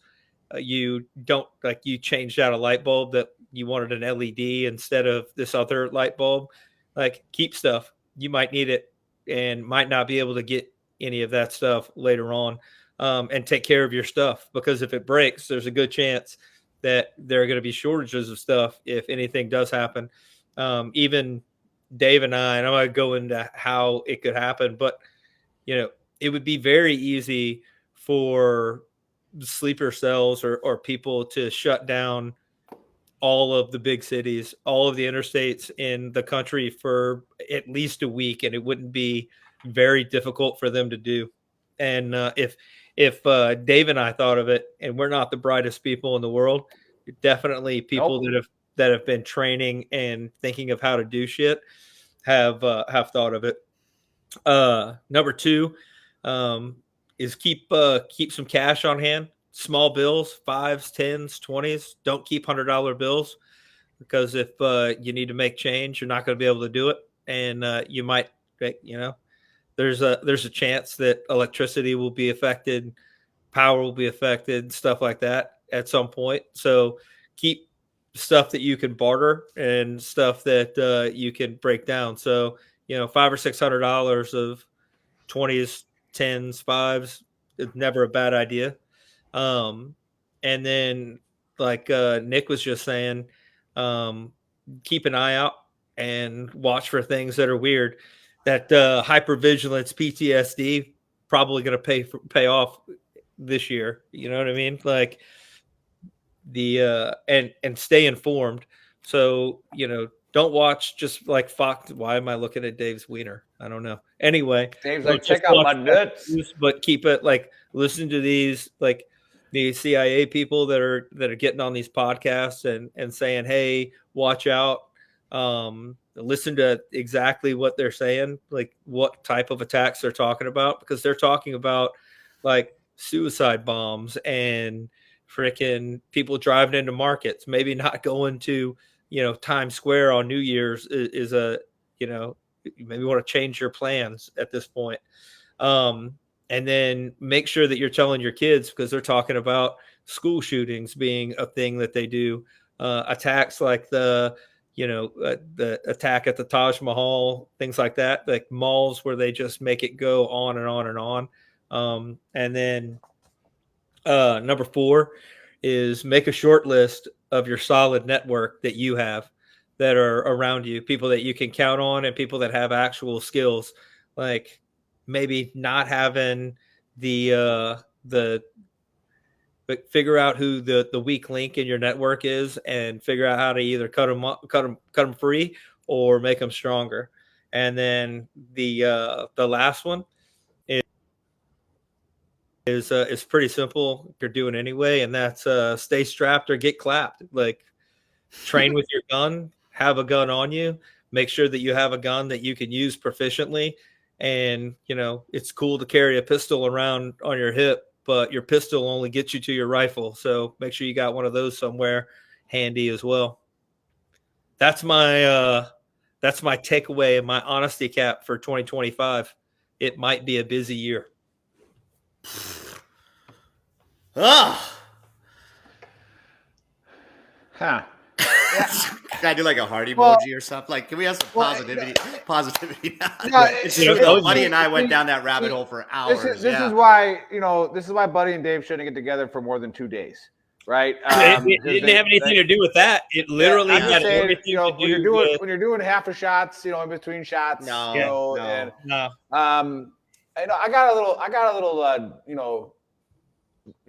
you don't, like, you changed out a light bulb that you wanted an LED instead of this other light bulb. Like, keep stuff. You might need it and might not be able to get any of that stuff later on. And take care of your stuff, because if it breaks, there's a good chance that there are going to be shortages of stuff if anything does happen. Even Dave and I'm going to go into how it could happen, but it would be very easy for sleeper cells or people to shut down all of the big cities, all of the interstates in the country for at least a week, and it wouldn't be very difficult for them to do. And if Dave and I thought of it, and we're not the brightest people in the world, definitely people that have been training and thinking of how to do shit have thought of it. Number two is keep some cash on hand, small bills, 5s, 10s, 20s. Don't keep $100 bills, because if you need to make change, you're not going to be able to do it, and you might, there's a chance that electricity will be affected, power will be affected, stuff like that at some point. So keep stuff that you can barter and stuff that you can break down. So, $500 or $600 of 20s, 10s, 5s is never a bad idea. And then, like Nick was just saying, keep an eye out and watch for things that are weird. That hypervigilance, PTSD, probably going to pay off this year. You know what I mean? Like and stay informed. So don't watch just like Fox. Why am I looking at Dave's wiener? I don't know. Anyway, Dave's like, check out my nuts. But keep it, like, listen to these, like, the CIA people that are getting on these podcasts and saying, hey, watch out. Listen to exactly what they're saying, like what type of attacks they're talking about, because they're talking about like suicide bombs and freaking people driving into markets. Maybe not going to Times Square on New Year's is a maybe want to change your plans at this point. And then make sure that you're telling your kids, because they're talking about school shootings being a thing that they do, attacks like the attack at the Taj Mahal, things like that, like malls where they just make it go on and on and on. And then number 4 is make a short list of your solid network that you have that are around you, people that you can count on and people that have actual skills. Like maybe not having but figure out who the weak link in your network is and figure out how to either cut them free or make them stronger. And then the last one is pretty simple. You're doing anyway, and that's stay strapped or get clapped. Like, train with your gun, have a gun on you, make sure that you have a gun that you can use proficiently. And it's cool to carry a pistol around on your hip, but your pistol only gets you to your rifle. So make sure you got one of those somewhere handy as well. That's my takeaway and my honesty cap for 2025. It might be a busy year. Huh. Yeah. Can I do like a heart emoji or something? Like, can we have some positivity? Positivity. Buddy and I went down that rabbit hole for hours. This is why Buddy and Dave shouldn't get together for more than 2 days, right? It didn't have anything to do with that. It literally had everything to do with when you're doing half a shots, in between shots. No. I got a little.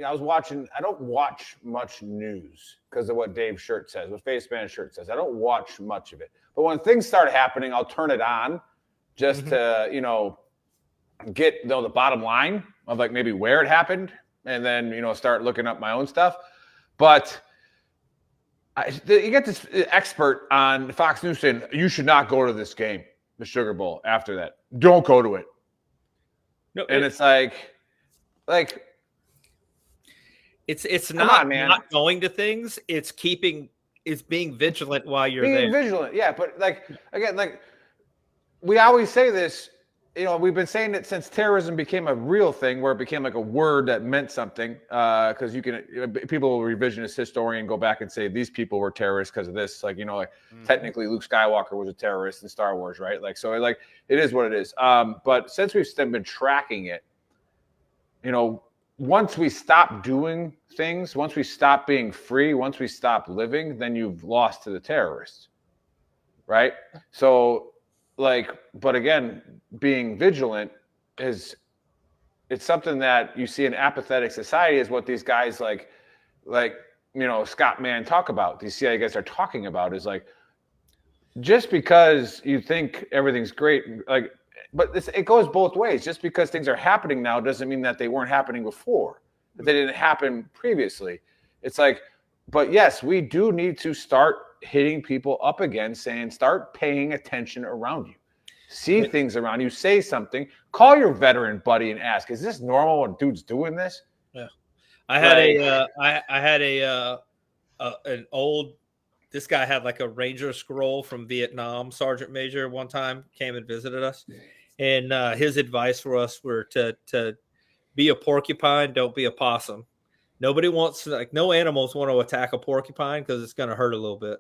I was watching. I don't watch much news because of what Dave's shirt says, what Face Man's shirt says. I don't watch much of it. But when things start happening, I'll turn it on just to, get the bottom line of like maybe where it happened, and then start looking up my own stuff. But you get this expert on Fox News saying you should not go to this game. the Sugar Bowl after that. Don't go to it. No, And it's like it's Come not on, man. not going to things. It's being vigilant while you're being there. vigilant. Yeah, but like again, like we always say this, you know, we've been saying it since terrorism became a real thing, where it became like a word that meant something. Because people will revisionist historian go back and say these people were terrorists because of this. Like, you know, like technically Luke Skywalker was a terrorist in Star Wars, right? Like, so like it is what it is. But since we've been tracking it, you know, once we stop doing things, once we stop being free, once we stop living, then you've lost to the terrorists, right? So, like, but again, being vigilant it's something that you see in apathetic society is what these guys like, you know, Scott Mann talk about. These CIA guys are talking about is like, just because you think everything's great, like, but it goes both ways. Just because things are happening now doesn't mean that they weren't happening before, that they didn't happen previously. It's like, but yes, we do need to start hitting people up again, saying, start paying attention around you. See things around you, say something, call your veteran buddy and ask, is this normal when dude's doing this? Yeah. I had an old, this guy had like a Ranger scroll from Vietnam, Sergeant Major, one time came and visited us. And his advice for us were to be a porcupine, don't be a possum. Nobody wants, like, no animals want to attack a porcupine because it's going to hurt a little bit.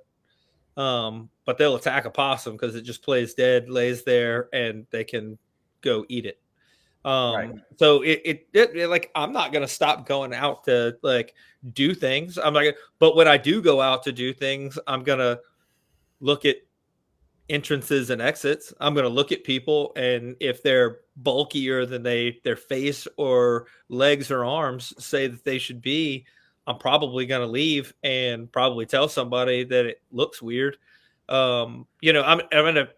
But they'll attack a possum because it just plays dead, lays there, and they can go eat it. So it like, I'm not going to stop going out to like do things. I'm like, but when I do go out to do things, I'm going to look at entrances and exits. I'm going to look at people, and if they're bulkier than their face or legs or arms say that they should be, I'm probably going to leave and probably tell somebody that it looks weird. You know, I'm going to,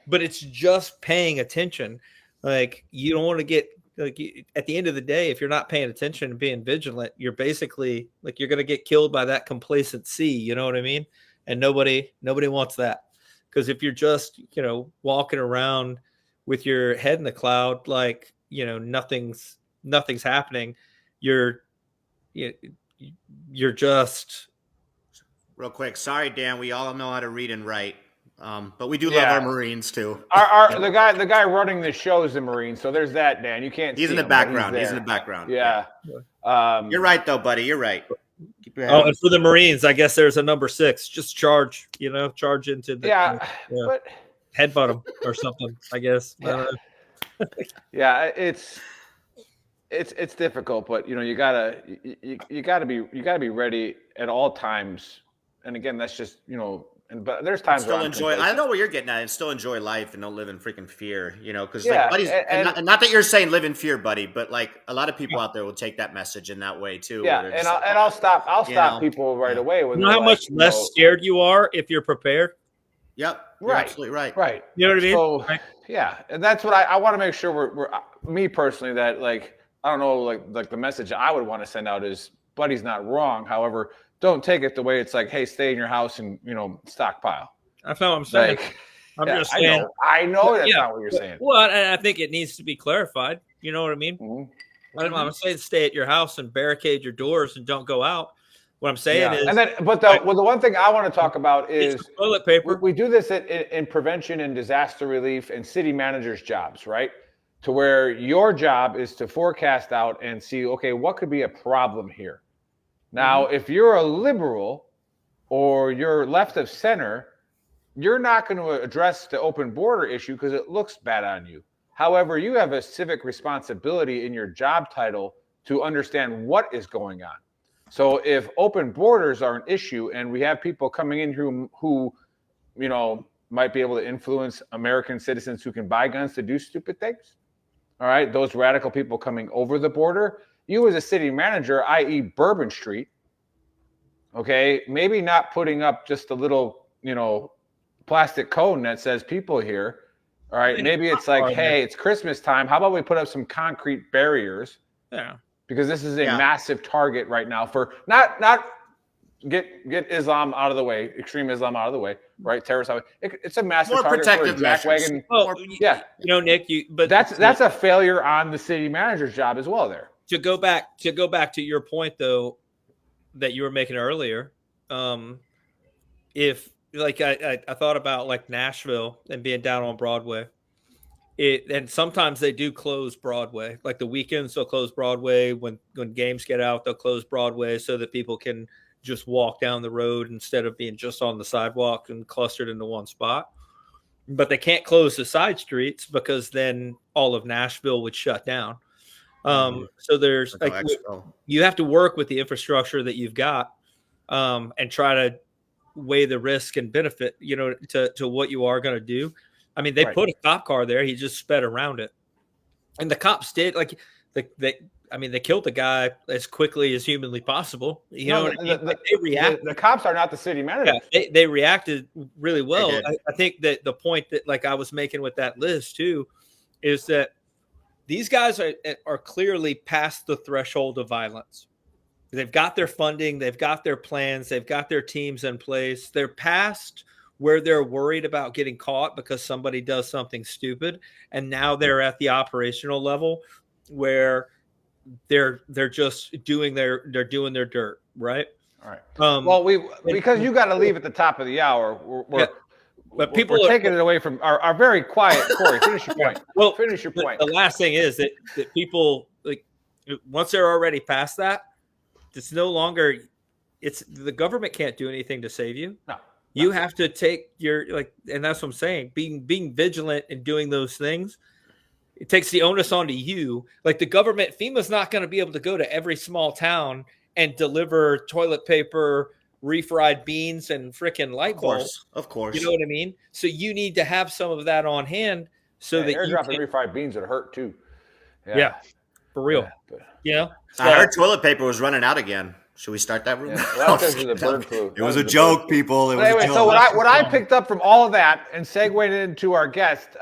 but it's just paying attention. Like, you don't want to get, like, at the end of the day, if you're not paying attention and being vigilant, you're basically like, you're going to get killed by that complacent sea. You know what I mean? And nobody wants that. Because if you're just, you know, walking around with your head in the cloud, like, you know, nothing's happening, you're just. Real quick, sorry, Dan. We all know how to read and write, but we do love our Marines too. The guy running the show is a Marine, so there's that, Dan. You can't. He's in the background. He's in the background. Yeah. You're right, though, buddy. You're right. And for the Marines, I guess there's a number 6. Just charge into the but headbutt them or something, I guess. Yeah, yeah, it's difficult, but you know, you gotta be ready at all times. And again, that's just, you know, but there's times still enjoy. I know where you're getting at, and still enjoy life and don't live in freaking fear. You know, because like, buddies, and not that you're saying live in fear, buddy, but like a lot of people out there will take that message in that way too. Yeah, and I'll stop people right away. You know how much less scared you are if you're prepared. Yep, you're absolutely right. Right. You know what I mean? So, yeah, and that's what I want to make sure we're me personally, that like, I don't know, like the message I would want to send out is, buddy's not wrong. However, don't take it the way it's like, hey, stay in your house and, you know, stockpile. That's not what I'm saying. Like, I'm just saying. I know that's not what you're saying. Well, and I think it needs to be clarified. You know what I mean? Mm-hmm. I'm saying stay at your house and barricade your doors and don't go out. What I'm saying is, and then, but the one thing I want to talk about is toilet paper. We do this in prevention and disaster relief and city managers' jobs, right? To where your job is to forecast out and see, okay, what could be a problem here? Now, if you're a liberal or you're left of center, you're not going to address the open border issue because it looks bad on you. However, you have a civic responsibility in your job title to understand what is going on. So if open borders are an issue and we have people coming in who you know, might be able to influence American citizens who can buy guns to do stupid things, all right, those radical people coming over the border, you as a city manager, i.e. Bourbon Street, okay, maybe not putting up just a little, you know, plastic cone that says people here, all right, maybe it's like, hey, it's Christmas time. How about we put up some concrete barriers? Yeah. Because this is a massive target right now for not get Islam out of the way, extreme Islam out of the way, right? Terrorists out of the way. It's a massive More target for a protective measures. jackwagon. Well, Yeah, you know, Nick, but that's a failure on the city manager's job as well. There. To go back to your point though, that you were making earlier, if like I thought about like Nashville and being down on Broadway, and sometimes they do close Broadway. Like the weekends, they'll close Broadway. When games get out, they'll close Broadway so that people can just walk down the road instead of being just on the sidewalk and clustered into one spot. But they can't close the side streets because then all of Nashville would shut down. So there's like you have to work with the infrastructure that you've got, and try to weigh the risk and benefit, you know, to what you are going to do. I mean, they put a cop car there. He just sped around it, and the cops did they killed the guy as quickly as humanly possible. You know, they reacted. The cops are not the city manager. Yeah, they reacted really well. I think that the point that like I was making with that list too is that these guys are clearly past the threshold of violence. They've got their funding, they've got their plans, they've got their teams in place. They're past where they're worried about getting caught because somebody does something stupid, and now they're at the operational level where they're just doing their dirt, right? All right. Well, because you got to leave at the top of the hour. But people are taking it away from our very quiet Corey. Finish your point. Well, finish your point. The last thing is that people, like, once they're already past that, it's no longer. It's the government can't do anything to save you. No. You have to take your and that's what I'm saying. Being vigilant and doing those things, it takes the onus onto you. Like the government, FEMA's not going to be able to go to every small town and deliver toilet paper, refried beans, and freaking light bulbs. Of course. You know what I mean? So you need to have some of that on hand so that airdropping refried beans would hurt too. Yeah, for real. Yeah, I heard toilet paper was running out again. Should we start that rumor? Yeah, well, because of the bird flu. It was a joke, people. It was a joke. So what I picked up from all of that and segued into our guest,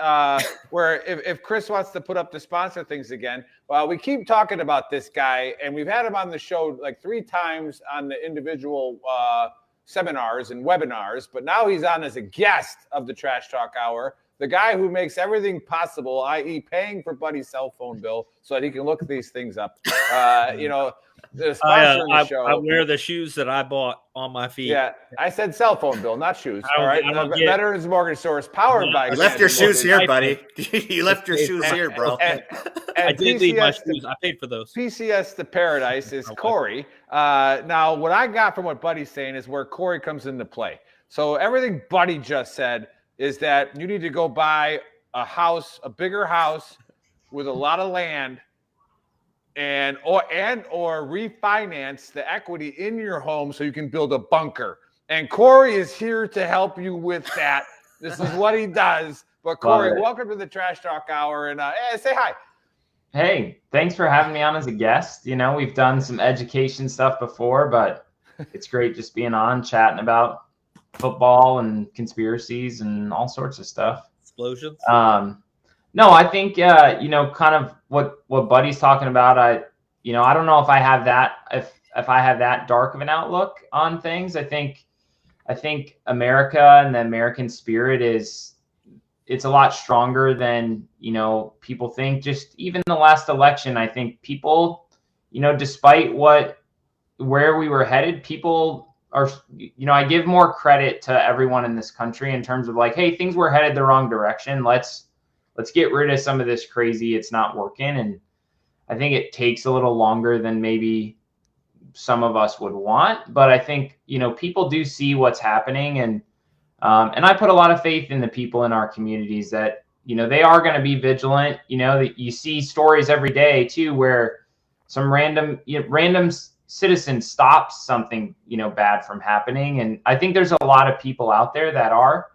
where if Chris wants to put up the sponsor things again, well, we keep talking about this guy, and we've had him on the show like 3 times on the individual seminars and webinars, but now he's on as a guest of the Trash Talk Hour. The guy who makes everything possible, i.e. paying for Buddy's cell phone bill so that he can look these things up. You know, the sponsor of the show. I wear the shoes that I bought on my feet. Yeah, I said cell phone bill, not shoes. All right, Veterans Mortgage Source powered by. You left your shoes here, buddy. You left your shoes here, bro. And I did leave my shoes. I paid for those. PCS to Paradise is Corey. Now, what I got from what Buddy's saying is where Corey comes into play. So everything Buddy just said is that you need to go buy a house, a bigger house with a lot of land, or refinance the equity in your home so you can build a bunker. And Corey is here to help you with that. This is what he does. But Corey, welcome to the Trash Talk Hour, and say hi. Hey, thanks for having me on as a guest. You know, we've done some education stuff before, but it's great just being on, chatting about football and conspiracies and all sorts of stuff. Explosions. No, I think you know, kind of what Buddy's talking about. I don't know if I have that if I have that dark of an outlook on things. I think America and the American spirit it's a lot stronger than, you know, people think. Just even the last election, I think people, you know, despite where we were headed, people are, you know, I give more credit to everyone in this country in terms of like, hey, things were headed the wrong direction. Let's get rid of some of this crazy. It's not working. And I think it takes a little longer than maybe some of us would want. But I think, you know, people do see what's happening. And I put a lot of faith in the people in our communities that, you know, they are going to be vigilant. You know, that you see stories every day too, where some random citizen stops something, you know, bad from happening. And I think there's a lot of people out there that are,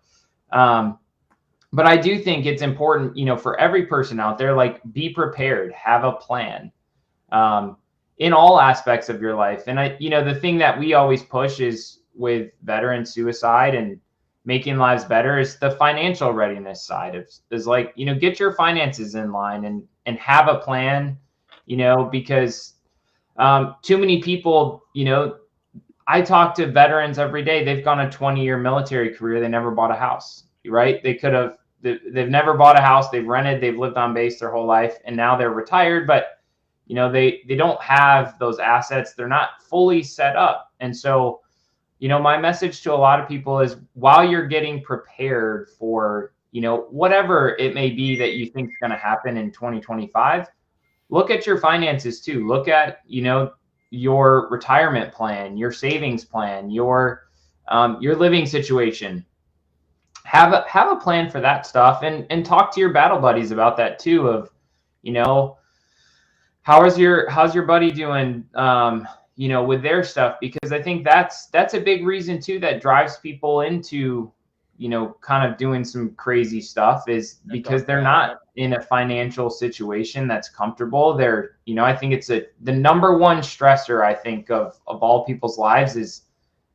but I do think it's important, you know, for every person out there, like, be prepared, have a plan, in all aspects of your life. And you know, the thing that we always push is with veteran suicide and making lives better is the financial readiness side is like, you know, get your finances in line and have a plan, you know, because too many people, you know, I talk to veterans every day. They've gone a 20-year military career. They never bought a house, right? They've never bought a house. They've rented, they've lived on base their whole life, and now they're retired, but they don't have those assets. They're not fully set up. And so, my message to a lot of people is, while you're getting prepared for, whatever it may be that you think is going to happen in 2025, look at your finances too. Look at, your retirement plan, your savings plan, your living situation. Have a plan for that stuff, and talk to your battle buddies about that too. Of, how's your buddy doing? With their stuff, because I think that's a big reason too that drives people into, kind of doing some crazy stuff, is because they're not in a financial situation that's comfortable. They're, I think it's the number one stressor, I think, of all people's lives, is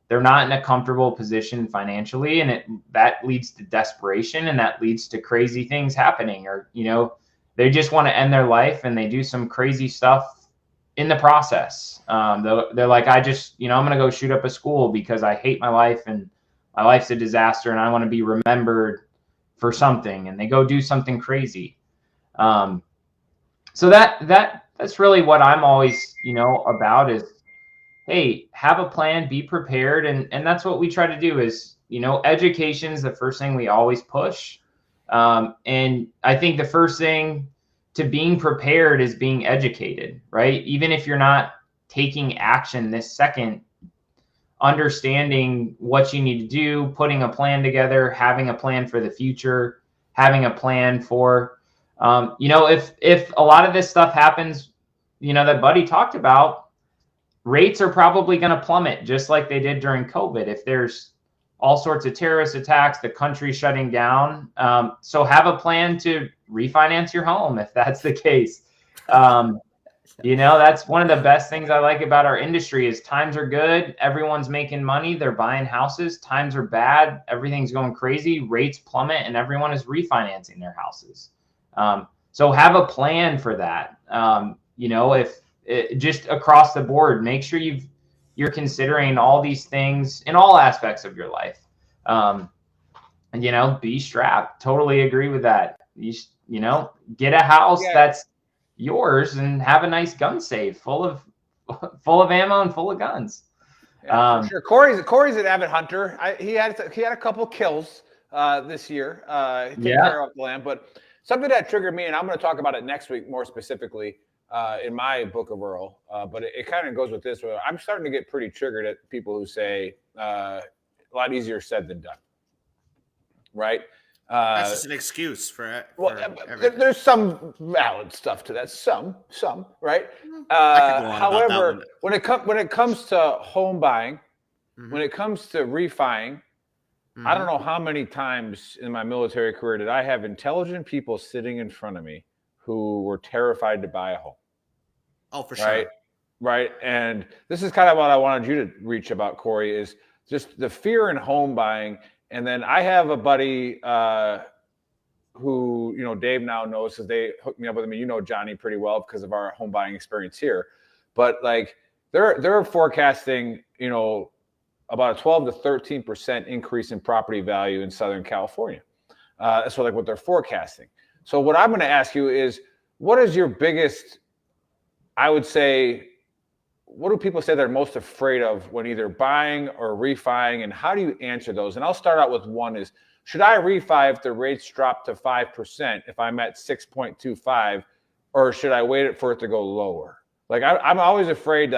they're not in a comfortable position financially, and that leads to desperation, and that leads to crazy things happening, or, they just want to end their life, and they do some crazy stuff in the process. They're like, I'm going to go shoot up a school because I hate my life and my life's a disaster and I want to be remembered for something. And they go do something crazy. So that's really what I'm always, about is, hey, have a plan, be prepared. And that's what we try to do is, education is the first thing we always push. And I think the first thing to being prepared is being educated, right? Even if you're not taking action this second, understanding what you need to do, putting a plan together, having a plan for the future, having a plan for, if a lot of this stuff happens, that Buddy talked about, rates are probably going to plummet just like they did during COVID. If there's all sorts of terrorist attacks, the country shutting down. So have a plan to refinance your home if that's the case. That's one of the best things I like about our industry is times are good. Everyone's making money. They're buying houses. Times are bad. Everything's going crazy. Rates plummet and everyone is refinancing their houses. So have a plan for that. If just across the board, make sure you're considering all these things in all aspects of your life. Be strapped. Totally agree with that. Get a house that's yours and have a nice gun safe full of ammo and full of guns. For sure. Corey's an avid hunter. He had a couple kills this year. Taking care of the land, but something that triggered me, and I'm going to talk about it next week more specifically in my book of Earl. But it kind of goes with this. Where I'm starting to get pretty triggered at people who say a lot easier said than done. Right. That's just an excuse for there's some valid stuff to that. Some, right? However, when it comes to home buying, when it comes to refining, I don't know how many times in my military career did I have intelligent people sitting in front of me who were terrified to buy a home. Oh, for sure. Right. And this is kind of what I wanted you to reach about, Corey, is just the fear in home buying. And then I have a buddy who, Dave now knows because they hooked me up with him. And Johnny pretty well because of our home buying experience here. But like they're forecasting, about a 12 to 13% increase in property value in Southern California. That's what they're forecasting. So what I'm going to ask you is, what is your biggest, I would say, what do people say they're most afraid of when either buying or refining, and how do you answer those? And I'll start out with one is, should I refi if the rates drop to 5% if I'm at 6.25, or should I wait for it to go lower? I'm always afraid,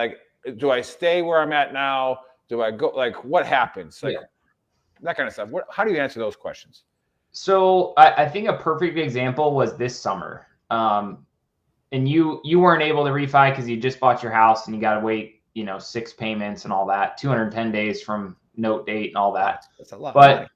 do I stay where I'm at now? Do I go, what happens? That kind of stuff. How do you answer those questions? So I think a perfect example was this summer. And you weren't able to refi because you just bought your house and you got to wait, 6 payments and all that, 210 days from note date and all that. That's a lot. But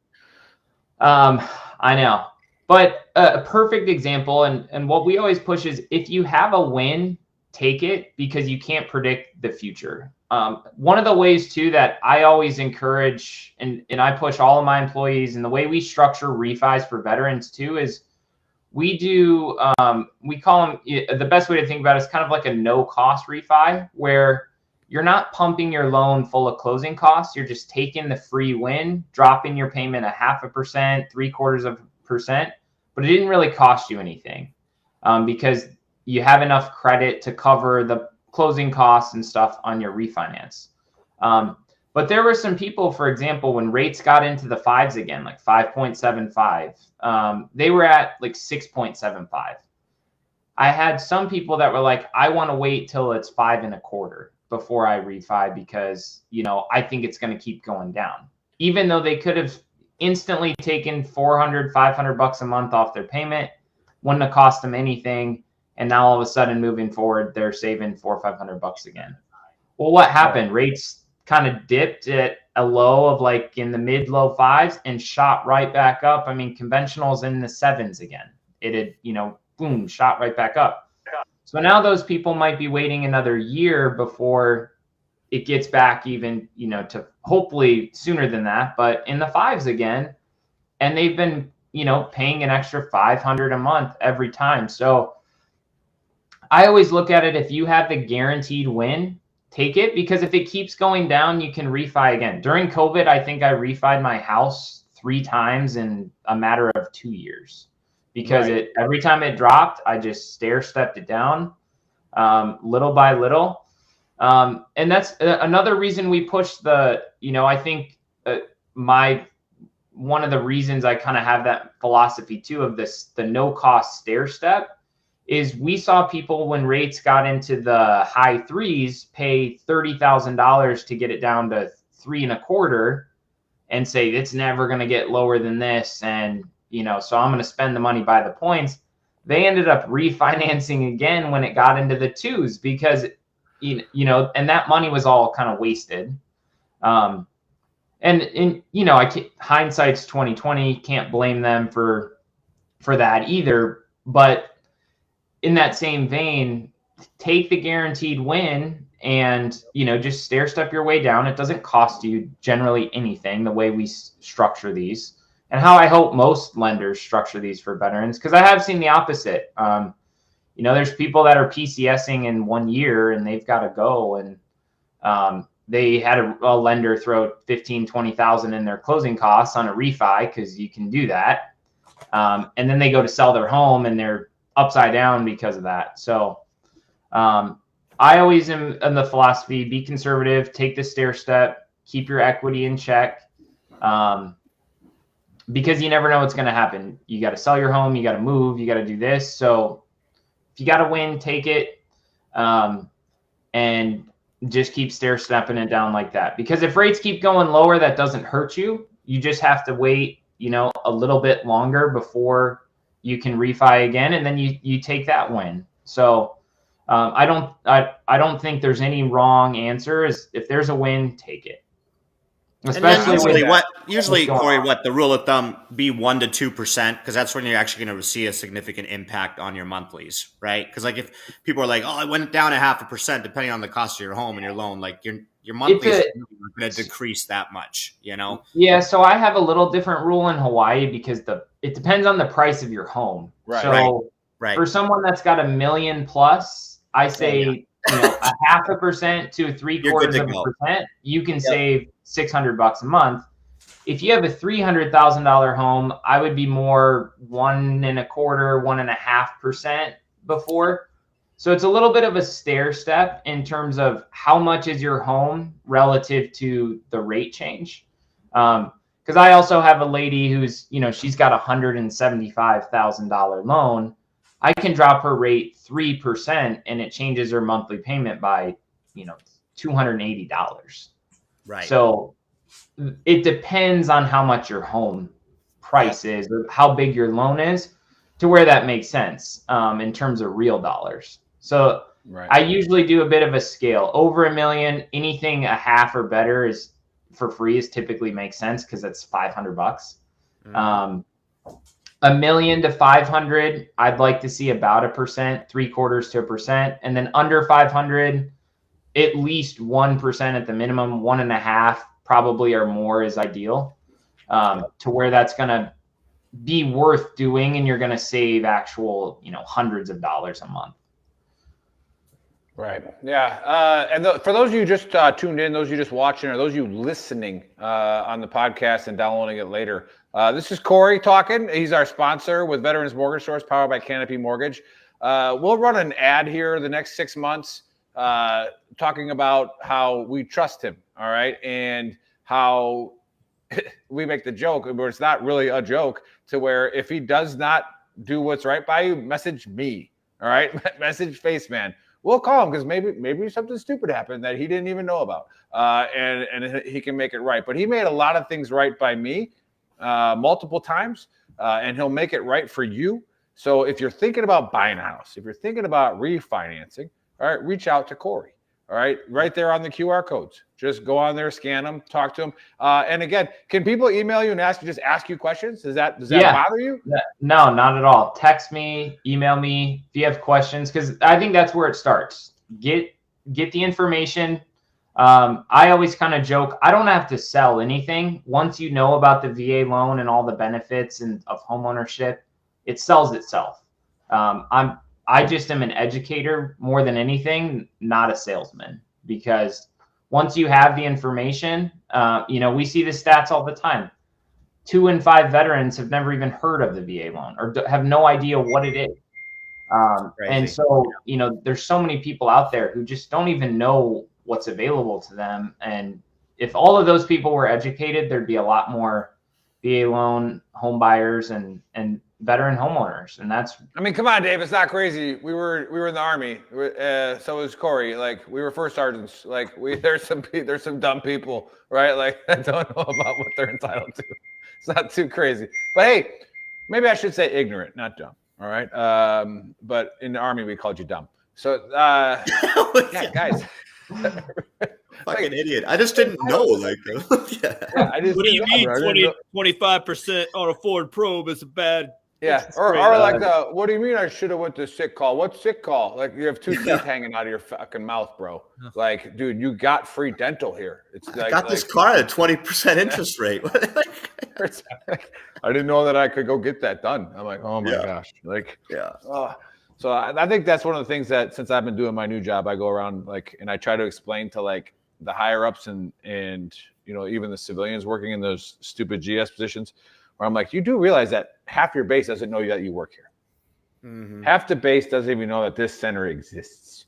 I know. But a perfect example, and what we always push is, if you have a win, take it, because you can't predict the future. One of the ways too that I always encourage and I push all of my employees, and the way we structure refis for veterans too, is we do, we call them, the best way to think about it is kind of like a no cost refi, where you're not pumping your loan full of closing costs. You're just taking the free win, dropping your payment 0.5%, 0.75%, but it didn't really cost you anything because you have enough credit to cover the closing costs and stuff on your refinance. But there were some people, for example, when rates got into the fives again, like 5.75, they were at like 6.75. I had some people that were like, I want to wait till it's 5.25 before I refi because, you know, I think it's going to keep going down. Even though they could have instantly taken $400, $500 a month off their payment, wouldn't have cost them anything. And now all of a sudden moving forward, they're saving $400 or $500 again. Well, what happened? Rates kind of dipped at a low of like in the mid low fives and shot right back up. I mean, conventionals in the sevens again. It had, you know, boom, shot right back up. So now those people might be waiting another year before it gets back even, you know, to hopefully sooner than that, but in the fives again. And they've been, you know, paying an extra $500 a month every time. So I always look at it, if you have the guaranteed win, take it, because if it keeps going down, you can refi again. During COVID, I think I refied my house 3 times in a matter of 2 years. Because every time it dropped, I just stair-stepped it down little by little. And that's another reason we push the, you know, I think one of the reasons I kind of have that philosophy too of this, the no-cost stair-step, is we saw people when rates got into the high threes pay $30,000 to get it down to 3.25 and say, it's never going to get lower than this. And, you know, so I'm going to spend the money by the points. They ended up refinancing again when it got into the twos because, you know, and that money was all kind of wasted. And you know, hindsight's 20/20, can't blame them for that either. But in that same vein, take the guaranteed win and, you know, just stair step your way down. It doesn't cost you generally anything the way we structure these. And how I hope most lenders structure these for veterans, because I have seen the opposite. You know, there's people that are PCSing in 1 year and they've got to go, and they had a lender throw $15,000-$20,000 in their closing costs on a refi because you can do that, and then they go to sell their home and they're upside down because of that. So I always am in the philosophy: be conservative, take the stair step, keep your equity in check. Because you never know what's going to happen. You got to sell your home. You got to move. You got to do this. So if you got to win, take it, and just keep stair stepping it down like that. Because if rates keep going lower, that doesn't hurt you. You just have to wait, you know, a little bit longer before you can refi again, and then you take that win. So I don't think there's any wrong answer. If there's a win, take it. Especially usually Corey, what the rule of thumb be 1% to 2%, because that's when you're actually going to see a significant impact on your monthlies, right? Because like if people are like, oh, it went down 0.5%, depending on the cost of your home and your loan, like your monthlies are going to decrease that much, you know? Yeah, so I have a little different rule in Hawaii because it depends on the price of your home. Right. So for someone that's got $1 million plus, I say you know 0.5% to 0.75%, you can save $600 a month. If you have a $300,000 home, I would be more 1.25%, 1.5% before. So it's a little bit of a stair step in terms of how much is your home relative to the rate change. Because I also have a lady who's, you know, she's got a $175,000 loan. I can drop her rate 3% and it changes her monthly payment by, you know, $280. Right. So it depends on how much your home price is, or how big your loan is, to where that makes sense in terms of real dollars. So I usually do a bit of a scale. Over $1 million, anything 1/2 or better is for free is typically makes sense because it's $500. $1 million to 500, I'd like to see about 1%, 0.75% to 1%, and then under 500, at least 1% at the minimum, 1.5 probably or more is ideal, to where that's going to be worth doing and you're going to save actual, you know, hundreds of dollars a month. Right. Yeah. And for those of you just tuned in, those of you just watching, or those of you listening on the podcast and downloading it later, this is Corey talking. He's our sponsor with Veterans Mortgage Source, powered by Canopy Mortgage. We'll run an ad here the next 6 months talking about how we trust him, all right, and how we make the joke where it's not really a joke, to where if he does not do what's right by you, message me, all right? Message Faceman. We'll call him because maybe something stupid happened that he didn't even know about, and he can make it right. But he made a lot of things right by me multiple times, and he'll make it right for you. So if you're thinking about buying a house, if you're thinking about refinancing, all right, reach out to Corey. All right, right there on the QR codes. Just go on there, scan them, talk to them. And again, can people email you and ask you questions? Does that bother you? No, not at all. Text me, email me if you have questions, because I think that's where it starts. Get the information. I always kind of joke, I don't have to sell anything. Once you know about the VA loan and all the benefits of homeownership, it sells itself. I just am an educator more than anything, not a salesman, because once you have the information, we see the stats all the time. 2 in 5 veterans have never even heard of the VA loan or have no idea what it is. And so, there's so many people out there who just don't even know what's available to them. And if all of those people were educated, there'd be a lot more VA loan home buyers and veteran homeowners. And that's, I mean, come on, Dave, it's not crazy. We were in the Army. So was Corey. Like, we were first sergeants. Like, there's some dumb people, right? Like, that don't know about what they're entitled to. It's not too crazy. But hey, maybe I should say ignorant, not dumb. All right. But in the Army, we called you dumb. So, yeah, guys. Fucking idiot. I just didn't know. Like, what do you mean 25% on a Ford Probe is a bad? Yeah, or like what do you mean I should have went to sick call? What's sick call? Like, you have 2 teeth hanging out of your fucking mouth, bro. Like, dude, you got free dental here. It's like, I got this car at a 20% interest rate. I didn't know that I could go get that done. I'm like, oh my gosh. Like, yeah. So I think that's one of the things that, since I've been doing my new job, I go around and I try to explain to like the higher ups and even the civilians working in those stupid GS positions, where I'm like, you do realize that half your base doesn't know that you work here. Mm-hmm. Half the base doesn't even know that this center exists,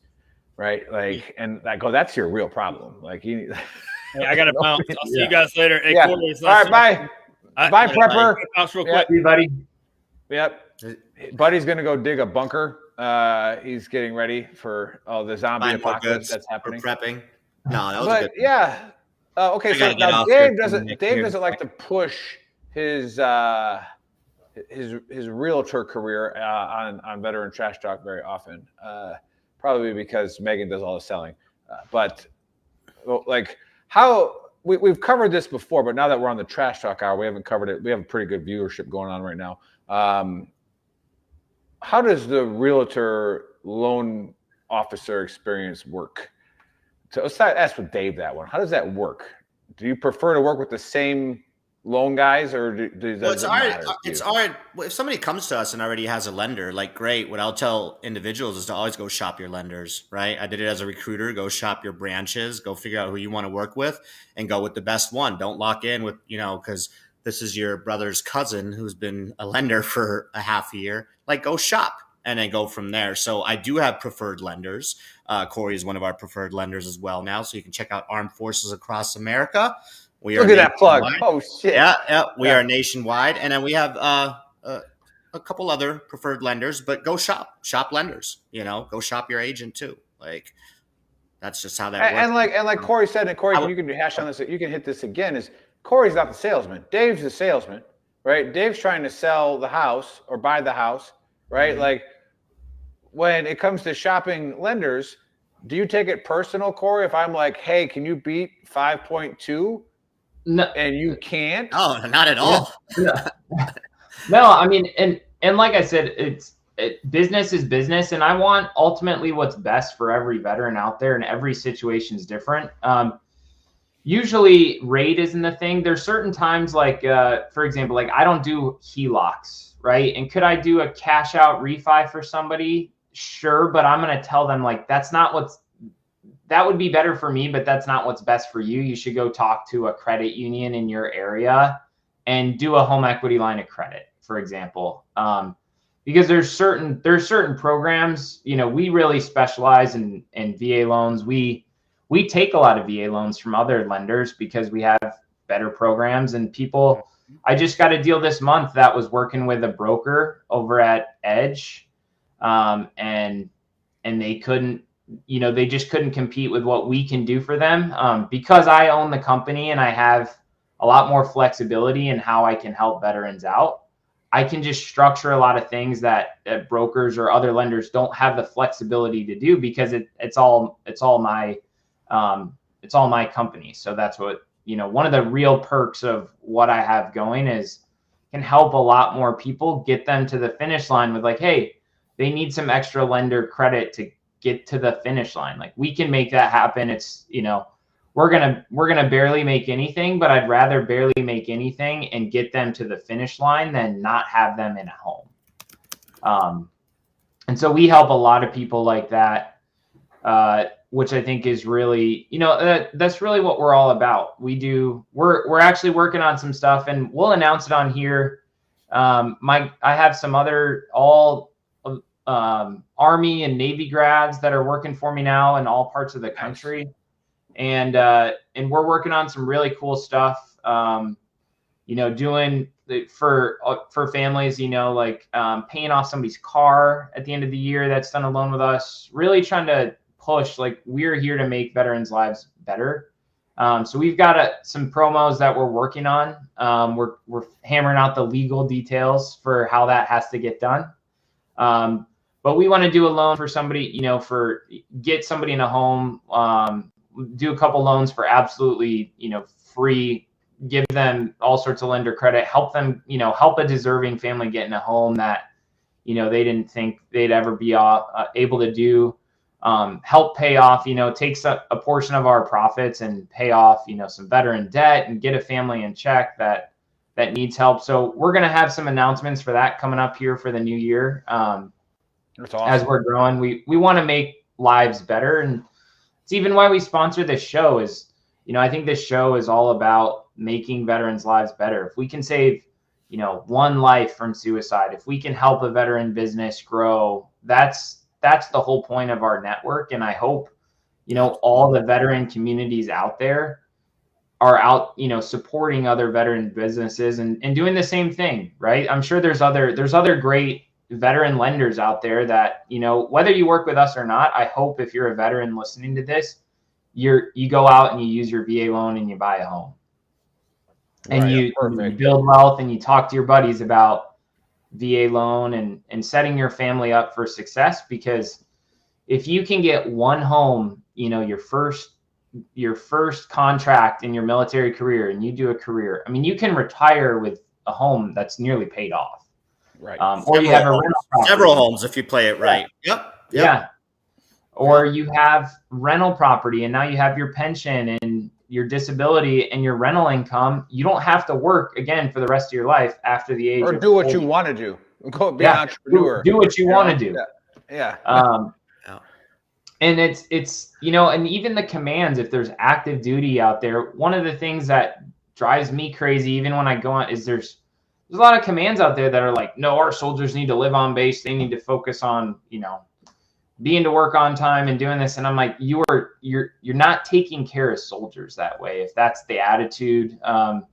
right? Like, and I go, that's your real problem. Like, hey, I got to bounce. I'll see you guys later. Hey, all right, bye. Bye, Prepper. Bounce real quick. See you, buddy. Yep. Buddy's gonna go dig a bunker. He's getting ready for the zombie apocalypse that's happening. Prepping. No, that was good. Yeah. Okay, so now Dave doesn't like to push his realtor career on Veteran Trash Talk very often, probably because Megan does all the selling. But like, how we've covered this before, but now that we're on the Trash Talk hour, we haven't covered it. We have a pretty good viewership going on right now. How does the realtor loan officer experience work? So let's ask with Dave that one. How does that work? Do you prefer to work with the same loan guys, or does it's hard. If somebody comes to us and already has a lender, like, great. What I'll tell individuals is to always go shop your lenders, right? I did it as a recruiter. Go shop your branches. Go figure out who you want to work with and go with the best one. Don't lock in with, because this is your brother's cousin who's been a lender for a half a year. Like, go shop and then go from there. So I do have preferred lenders. Corey is one of our preferred lenders as well now. So you can check out Armed Forces Across America. Look at that plug. Oh, shit. Yeah. We are nationwide. And then we have a couple other preferred lenders, but go shop lenders, go shop your agent too. Like, that's just how that works. And like Corey said, and Corey, you can hash on this, you can hit this again, is Corey's not the salesman. Dave's the salesman, right? Dave's trying to sell the house or buy the house, right? Mm-hmm. Like, when it comes to shopping lenders, do you take it personal, Corey, if I'm like, hey, can you beat 5.2? No, and you can't? Oh, not at all. No, I mean, and like I said, business is business, and I want ultimately what's best for every veteran out there, and every situation is different. Usually rate isn't the thing. There's certain times, like, for example, like, I don't do HELOCs, right? And could I do a cash out refi for somebody? sure, but I'm going to tell them like, that would be better for me, but that's not what's best for you. You should go talk to a credit union in your area and do a home equity line of credit, for example. Because there's certain programs, we really specialize in VA loans. We take a lot of VA loans from other lenders because we have better programs, and people, I just got a deal this month that was working with a broker over at Edge. And they couldn't, they just couldn't compete with what we can do for them. Because I own the company and I have a lot more flexibility in how I can help veterans out. I can just structure a lot of things that brokers or other lenders don't have the flexibility to do because it's all my company. So that's what, one of the real perks of what I have going is can help a lot more people, get them to the finish line with like, hey, they need some extra lender credit to get to the finish line. Like we can make that happen. It's, we're going to barely make anything, but I'd rather barely make anything and get them to the finish line than not have them in a home. And so we help a lot of people like that, which I think is really, that's really what we're all about. We're actually working on some stuff and we'll announce it on here. I have some other Army and Navy grads that are working for me now in all parts of the country. And we're working on some really cool stuff, doing for families, like paying off somebody's car at the end of the year that's done a loan with us, really trying to push, like we're here to make veterans' lives better. So we've got some promos that we're working on. We're hammering out the legal details for how that has to get done. But we want to do a loan for somebody, get somebody in a home, do a couple loans for absolutely, free, give them all sorts of lender credit, help them, help a deserving family get in a home that, they didn't think they'd ever be able to do, help pay off, takes a portion of our profits and pay off, some veteran debt and get a family in check that needs help. So we're going to have some announcements for that coming up here for the new year. That's awesome. As we're growing, we want to make lives better. And it's even why we sponsor this show is, I think this show is all about making veterans' lives better. If we can save, one life from suicide, if we can help a veteran business grow, that's the whole point of our network. And I hope, all the veteran communities out there are out, supporting other veteran businesses and doing the same thing, right? I'm sure there's other great veteran lenders out there that, whether you work with us or not, I hope if you're a veteran listening to this, you go out and you use your VA loan and you buy a home. And you build wealth and you talk to your buddies about VA loan and setting your family up for success. Because if you can get one home, your first contract in your military career and you do a career, you can retire with a home that's nearly paid off. Right. Or you have a rental property. Several homes if you play it right. Yep. Yeah. Or you have rental property and now you have your pension and your disability and your rental income. You don't have to work again for the rest of your life after the age or of do what 40. you want to do. Go be an entrepreneur. Do what you want to do. Yeah. And it's and even the commands, if there's active duty out there, one of the things that drives me crazy, even when I go on, is there's a lot of commands out there that are like, no, our soldiers need to live on base. They need to focus on, being to work on time and doing this. And I'm like, you're not taking care of soldiers that way. If that's the attitude of,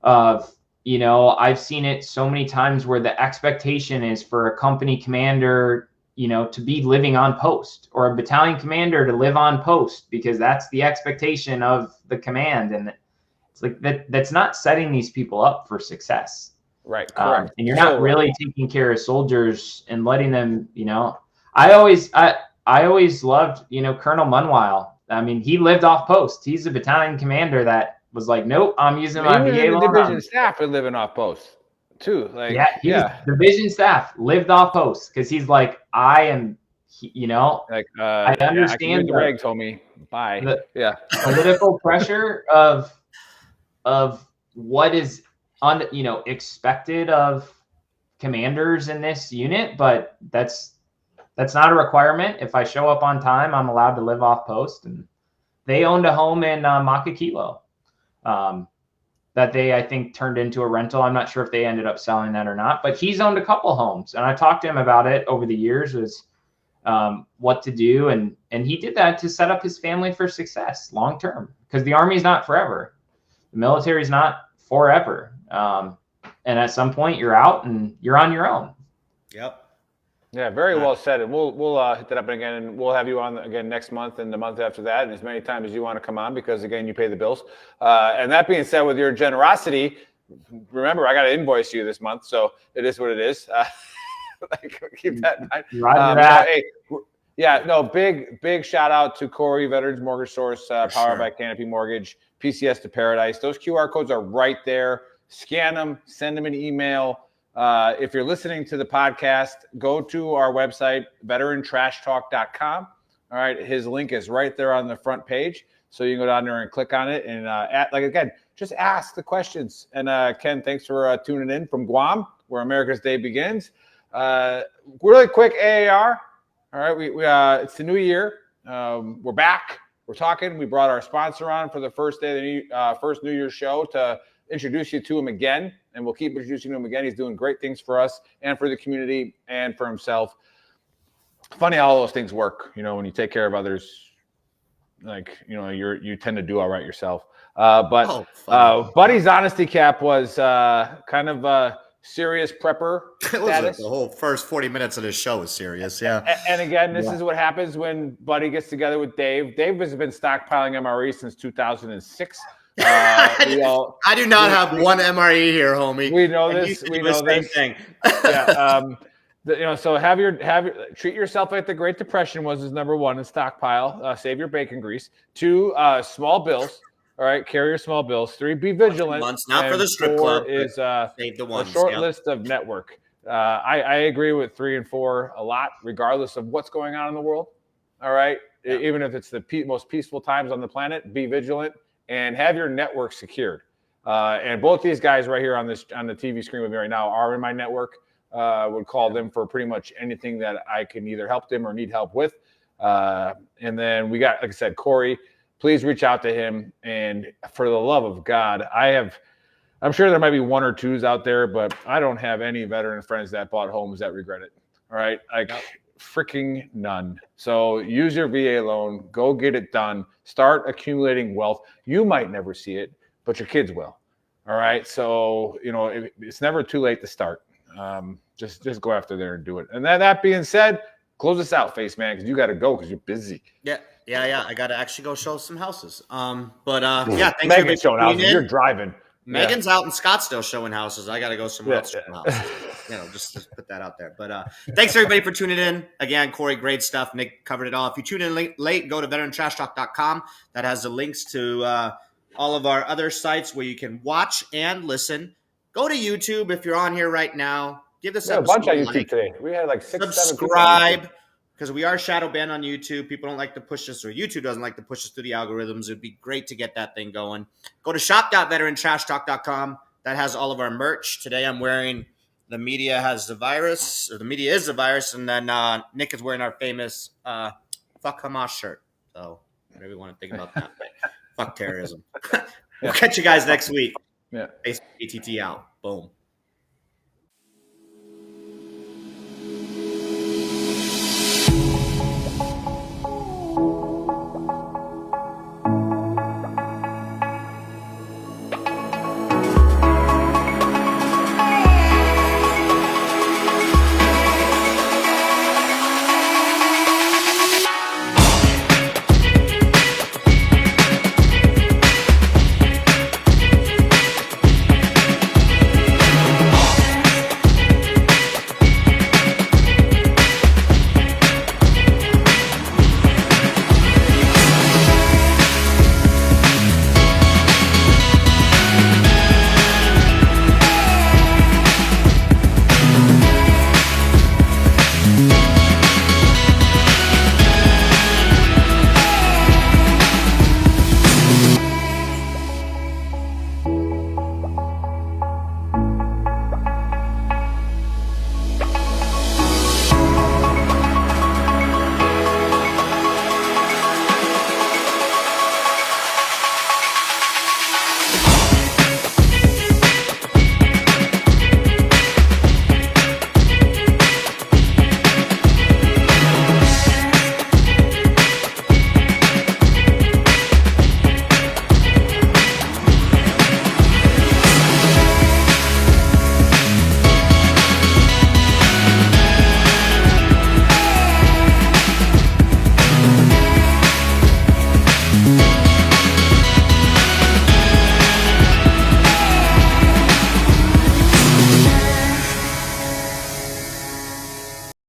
I've seen it so many times where the expectation is for a company commander, to be living on post, or a battalion commander to live on post, because that's the expectation of the command. And it's like that's not setting these people up for success. Right. Correct. And you're not really taking care of soldiers and letting them, I always loved, Colonel Munwile. He lived off post. He's a battalion commander that was like, nope, I'm using my VA loan. Division staff are living off post too. Like, division staff lived off post because he's like, I am, I understand. Greg told me, bye. The political pressure of what is expected of commanders in this unit, but that's That's not a requirement. If I show up on time, I'm allowed to live off post. And they owned a home in Makakilo that they, I think, turned into a rental. I'm not sure if they ended up selling that or not, but he's owned a couple homes. And I talked to him about it over the years, was what to do. And he did that to set up his family for success long term, because the Army's not forever. The military is not forever. And at some point you're out and you're on your own. Yep. Yeah, very well said. And we'll hit that up again, and we'll have you on again next month and the month after that, and as many times as you want to come on, because again, you pay the bills. And that being said, with your generosity, remember, I got to invoice you this month, so it is what it is. Keep that in mind. Big shout out to Corey, Veterans Mortgage Source, powered by Canopy Mortgage, PCS to Paradise. Those QR codes are right there. Scan them, send them an email. If you're listening to the podcast, go to our website, VeteranTrashTalk.com. All right, his link is right there on the front page, so you can go down there and click on it and just ask the questions. And Ken, thanks for tuning in from Guam, where America's Day begins. Really quick AAR. All right, we it's the new year. We're back. We're talking. We brought our sponsor on for the first day of the first New Year's show to introduce you to him again, and we'll keep introducing him again. He's doing great things for us and for the community and for himself. Funny how all those things work, when you take care of others, you tend to do all right yourself. Buddy's honesty cap was kind of a serious prepper status. The whole first 40 minutes of this show was serious, yeah. And again, this is what happens when Buddy gets together with Dave. Dave has been stockpiling MRE since 2006. I do not have one MRE here, homie. We know this. We know this. Thing. Yeah. So have your treat yourself like the Great Depression was number one in stockpile. Save your bacon grease. 2, small bills. All right, carry your small bills. 3, be vigilant. Months, not for the strip 4 club. Is save the ones. A short list of network. I agree with 3 and 4 a lot, regardless of what's going on in the world. All right, even if it's the most peaceful times on the planet, be vigilant. And have your network secured. And both these guys right here on the TV screen with me right now are in my network. Would call them for pretty much anything that I can either help them or need help with. And then we got, like I said, Corey. Please reach out to him. And for the love of God, I'm sure there might be 1 or 2s out there, but I don't have any veteran friends that bought homes that regret it. All right. Freaking none. So use your VA loan, go get it done, start accumulating wealth. You might never see it, but your kids will. All right. So, it's never too late to start. Just go after there and do it. And then that being said, close us out, Face Man, because you got to go because you're busy. Yeah. I got to actually go show some houses. Thanks Megan's showing houses. You're driving. Megan's out in Scottsdale showing houses. I got to go somewhere else showing houses. Just put that out there. But thanks everybody for tuning in. Again, Corey, great stuff. Nick covered it all. If you tune in late, go to VeteranTrashTalk.com. That has the links to all of our other sites where you can watch and listen. Go to YouTube if you're on here right now. Give this episode a bunch on YouTube today. We had like 6, 7 subscribe. Because we are shadow banned on YouTube. People don't like to push us, or YouTube doesn't like to push us through the algorithms. It'd be great to get that thing going. Go to shop.veterantrashtalk.com. That has all of our merch. Today I'm wearing The Media Has the Virus, or The Media is the Virus, and then Nick is wearing our famous Fuck Hamas shirt. So whatever you want to think about that. Fuck terrorism. We'll catch you guys next week. Yeah. ATT out. Boom.